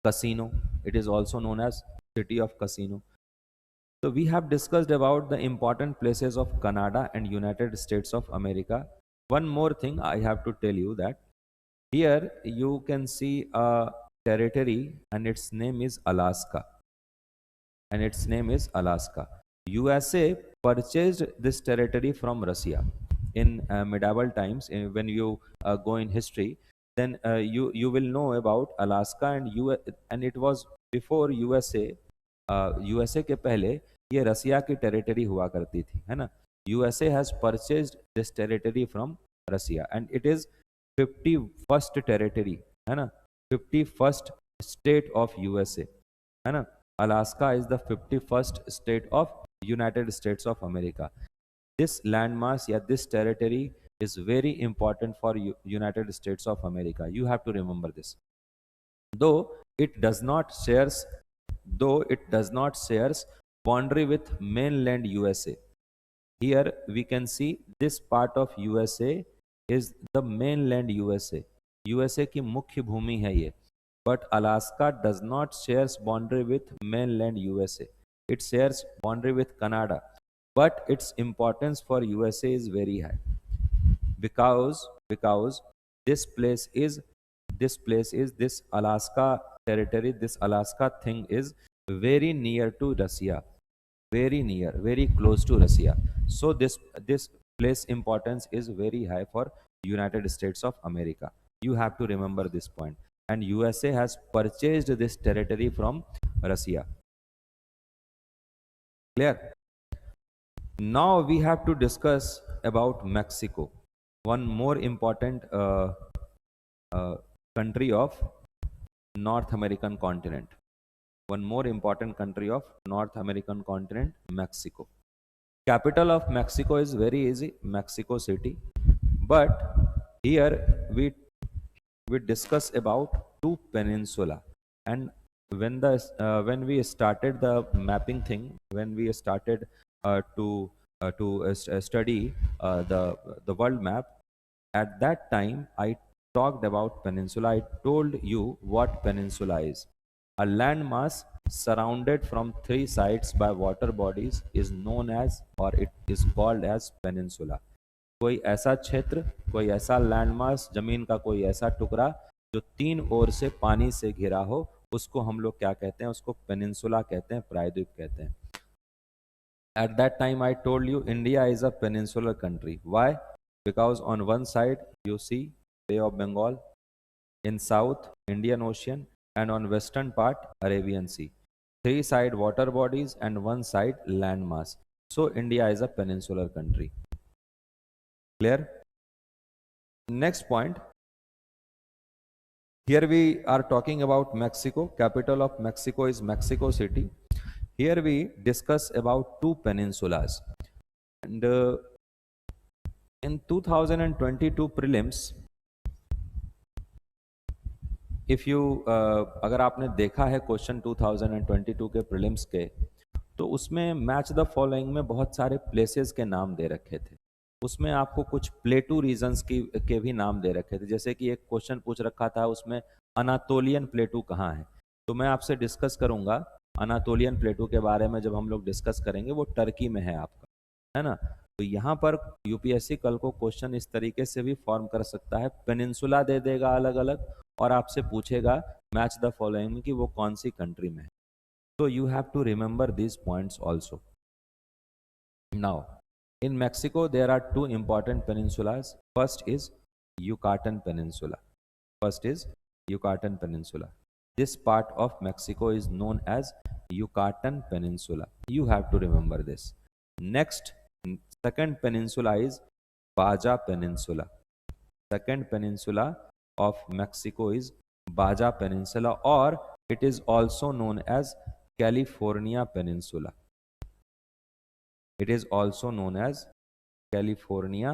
Casino. It is also known as City of Casino. So we have discussed about the important places of Canada and United States of America. One more thing I have to tell you, that here you can see a territory and its name is Alaska. And its name is Alaska. USA purchased this territory from Russia in medieval times. When you go in history, then you will know about Alaska, and it was before USA. USA के पहले ये रसिया की territory हुआ करती थी, है ना. USA has purchased this territory from Russia, and it is 51st territory, है ना, 51st state of USA, है ना. Alaska is the 51st state of United States of America. This landmass, yeah, this territory is very important for United States of America. You have to remember this. Though it does not shares, though it does not shares boundary with mainland USA. Here we can see this part of USA is the mainland USA. USA की मुख्य भूमि है ये. But Alaska does not shares boundary with mainland USA. It shares boundary with Canada. But its importance for USA is very high, because this place is this Alaska territory, this Alaska thing is very near to Russia, very near, very close to Russia. So this place importance is very high for United States of America. You have to remember this point. And USA has purchased this territory from Russia. Clear? Now we have to discuss about Mexico, one more important country of North American continent. One more important country of North American continent, Mexico. Capital of Mexico is very easy, Mexico City. But here we discuss about two peninsula. And when we started the mapping thing, when we started to study the world map, at that time I talked about peninsula. I told you what peninsula is. A landmass surrounded from three sides by water bodies is known as, or it is called as, peninsula. कोई ऐसा क्षेत्र, कोई ऐसा landmass, जमीन का कोई ऐसा टुकड़ा जो तीन ओर से पानी से घिरा हो, उसको हम लोग क्या कहते हैं? उसको पेनिनसुला कहते हैं, प्रायद्वीप कहते हैं. At that time I told you India is a peninsular country. Why? Because on one side you see Bay of Bengal, in south Indian Ocean, and on western part Arabian Sea. Three side water bodies and one side landmass. So India is a peninsular country. Clear? Next point. Here we are talking about Mexico. Capital of Mexico is Mexico City. Here we discuss about two peninsulas. And in 2022 prelims, if you अगर आपने देखा है question 2022 के prelims के, तो उसमें match the following में बहुत सारे प्लेसेस के नाम दे रखे थे. उसमें आपको कुछ प्लेटू रीजन्स के भी नाम दे रखे थे. जैसे कि एक क्वेश्चन पूछ रखा था उसमें अनातोलियन प्लेटू कहाँ है. तो मैं आपसे डिस्कस करूंगा अनातोलियन प्लेटू के बारे में जब हम लोग डिस्कस करेंगे वो टर्की में है आपका, है ना। तो यहाँ पर यूपीएससी कल को क्वेश्चन इस तरीके से भी फॉर्म कर सकता है, पेनिनसुला दे देगा अलग अलग और आपसे पूछेगा मैच द फॉलोइंग कि वो कौन सी कंट्री में है। तो you have to remember these points also. Now in Mexico there are two important peninsulas. First is Yucatan Peninsula. First is Yucatan Peninsula. This part of Mexico is known as Yucatan Peninsula. You have to remember this. Next, second peninsula is Baja Peninsula. Second peninsula of Mexico is Baja Peninsula, or it is also known as California Peninsula. It is also known as California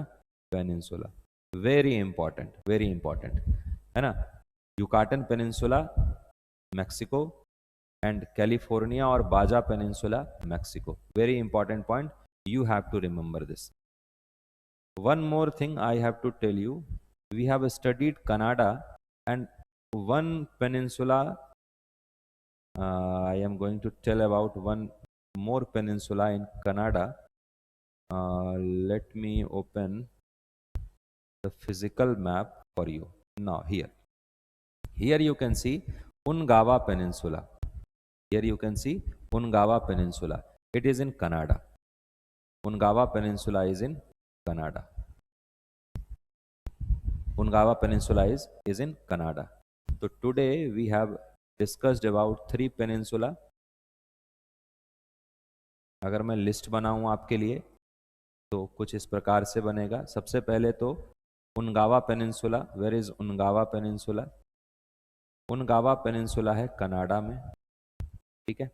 Peninsula. Very important, very important, है ना। Yucatan peninsula Mexico and California और Baja peninsula Mexico. Very important point, you have to remember this. One more thing I have to tell you, we have studied Canada and one peninsula, I am going to tell about one more peninsula in Canada. Let me open the physical map for you. Now here you can see Ungava Peninsula. Here you can see Ungava Peninsula. It is in Canada. Ungava Peninsula is in Canada. Ungava Peninsula is in Canada. So today we have discussed about 3 peninsula. अगर मैं list बनाऊं आपके लिए तो कुछ इस प्रकार से बनेगा। सबसे पहले तो Ungava Peninsula. Where is Ungava Peninsula? Ungava Peninsula है कनाडा में, ठीक है।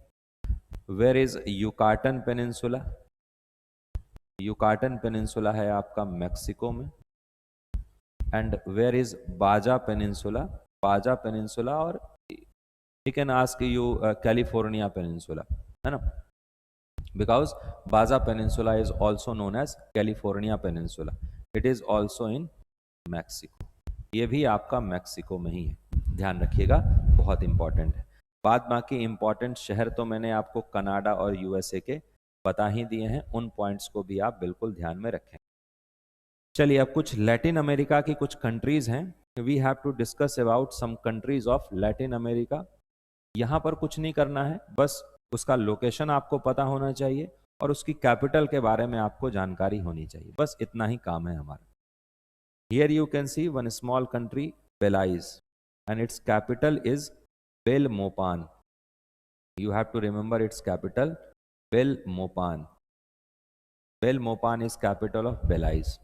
Where is Yucatan Peninsula? Yucatan Peninsula है आपका मैक्सिको में। And where is Baja Peninsula? Baja Peninsula, और you can ask you California Peninsula, है ना, because Baja Peninsula is also known as California Peninsula. It is also in Mexico. ये भी आपका Mexico में ही है, ध्यान रखिएगा, बहुत इंपॉर्टेंट है। बाद बाकी इंपॉर्टेंट शहर तो मैंने आपको कनाडा और यूएसए के बता ही दिए हैं, उन पॉइंट्स को भी आप बिल्कुल ध्यान में रखें। चलिए अब कुछ लैटिन अमेरिका की कुछ कंट्रीज हैं। We have to discuss about some countries of Latin America. यहाँ पर कुछ नहीं करना है, बस उसका लोकेशन आपको पता होना चाहिए और उसकी कैपिटल के बारे में आपको जानकारी होनी चाहिए, बस इतना ही काम है हमारा। Here you can see one small country, Belize, and its capital is Belmopan. You have to remember its capital, Belmopan. Belmopan is capital of Belize.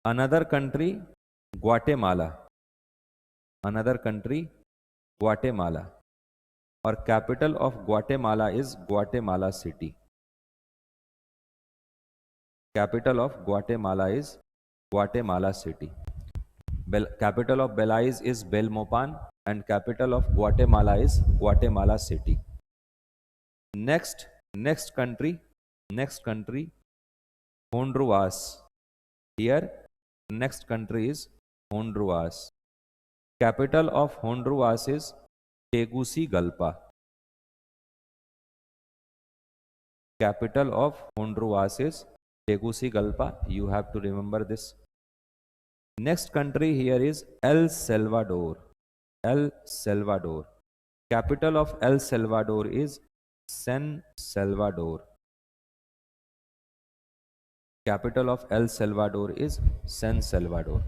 Another country, Guatemala. Another country, Guatemala. और capital of Guatemala is Guatemala City. Capital of Guatemala is Guatemala City. Capital of Belize is Belmopan and capital of Guatemala is Guatemala City. Next country Honduras. Here next country is Honduras. Capital of Honduras is Tegucigalpa. Capital of Honduras is Tegucigalpa. You have to remember this. Next country here is El Salvador. El Salvador. Capital of El Salvador is San Salvador. Capital of El Salvador is San Salvador.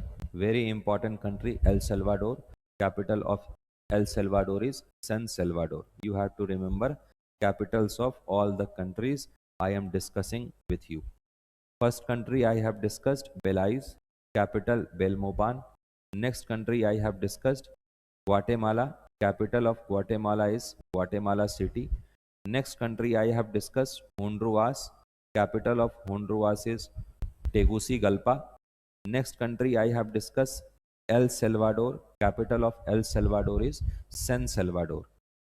Very important country, El Salvador. Capital of El Salvador is San Salvador. You have to remember capitals of all the countries I am discussing with you. First country I have discussed, Belize, capital Belmopan. Next country I have discussed, Guatemala, capital of Guatemala is Guatemala City. Next country I have discussed, Honduras, capital of Honduras is Tegucigalpa. Next country I have discussed, El Salvador, capital of El Salvador is San Salvador.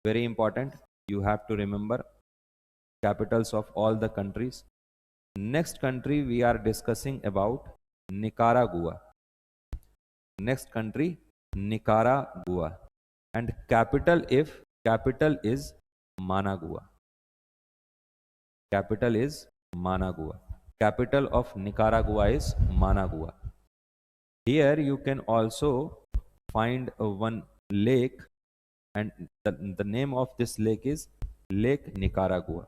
Very important, you have to remember capitals of all the countries. Next country we are discussing about Nicaragua. Next country, Nicaragua. And capital is Managua. Capital is Managua. Capital of Nicaragua is Managua. Here you can also find one lake, and the name of this lake is Lake Nicaragua.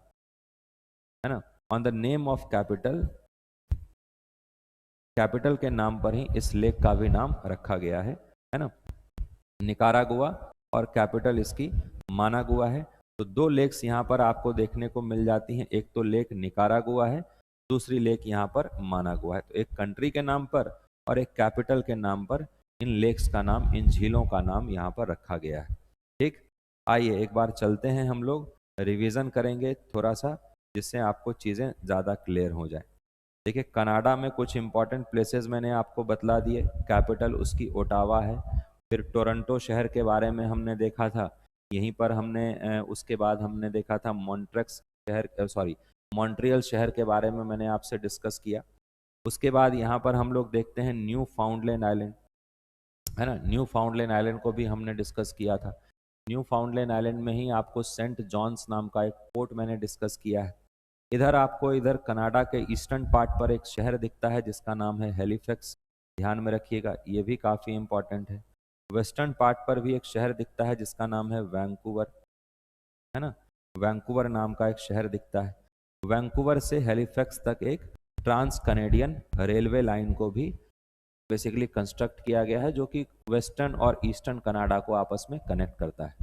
है ना? On the name of capital के नाम पर ही इस lake का भी नाम रखा गया है ना? निकारागुआ, और कैपिटल इसकी मानागुआ है. तो दो लेक्स यहाँ पर आपको देखने को मिल जाती हैं. एक तो लेक निकारागुआ है, दूसरी लेक यहाँ पर मानागुआ है. तो एक कंट्री के नाम पर और एक कैपिटल के नाम पर इन लेक्स का नाम, इन झीलों का नाम यहाँ पर रखा गया है. ठीक, आइए एक बार चलते हैं, हम लोग रिवीजन करेंगे थोड़ा सा, जिससे आपको चीज़ें ज़्यादा क्लियर हो जाए. देखिए, कनाडा में कुछ इंपॉर्टेंट प्लेसेस मैंने आपको बतला दिए. कैपिटल उसकी ओटावा है. फिर टोरंटो शहर के बारे में हमने देखा था. यहीं पर हमने उसके बाद हमने देखा था मॉन्ट्रियल शहर के बारे में मैंने आपसे डिस्कस किया. उसके बाद यहाँ पर हम लोग देखते हैं न्यू फाउंडलैंड आइलैंड, है ना. न्यू फाउंडलैंड आइलैंड को भी हमने डिस्कस किया था. न्यू फाउंडलैंड आइलैंड में ही आपको सेंट जॉन्स नाम का एक पोर्ट मैंने डिस्कस किया है. इधर आपको इधर कनाडा के ईस्टर्न पार्ट पर एक शहर दिखता है जिसका नाम है हैलिफैक्स. ध्यान में रखिएगा, ये भी काफ़ी इंपॉर्टेंट है. वेस्टर्न पार्ट पर भी एक शहर दिखता है जिसका नाम है वैंकूवर, है ना. वैंकूवर नाम का एक शहर दिखता है. वैंकूवर से हैलिफैक्स तक एक ट्रांस कनेडियन रेलवे लाइन को भी बेसिकली कंस्ट्रक्ट किया गया है, जो कि वेस्टर्न और ईस्टर्न कनाडा को आपस में कनेक्ट करता है.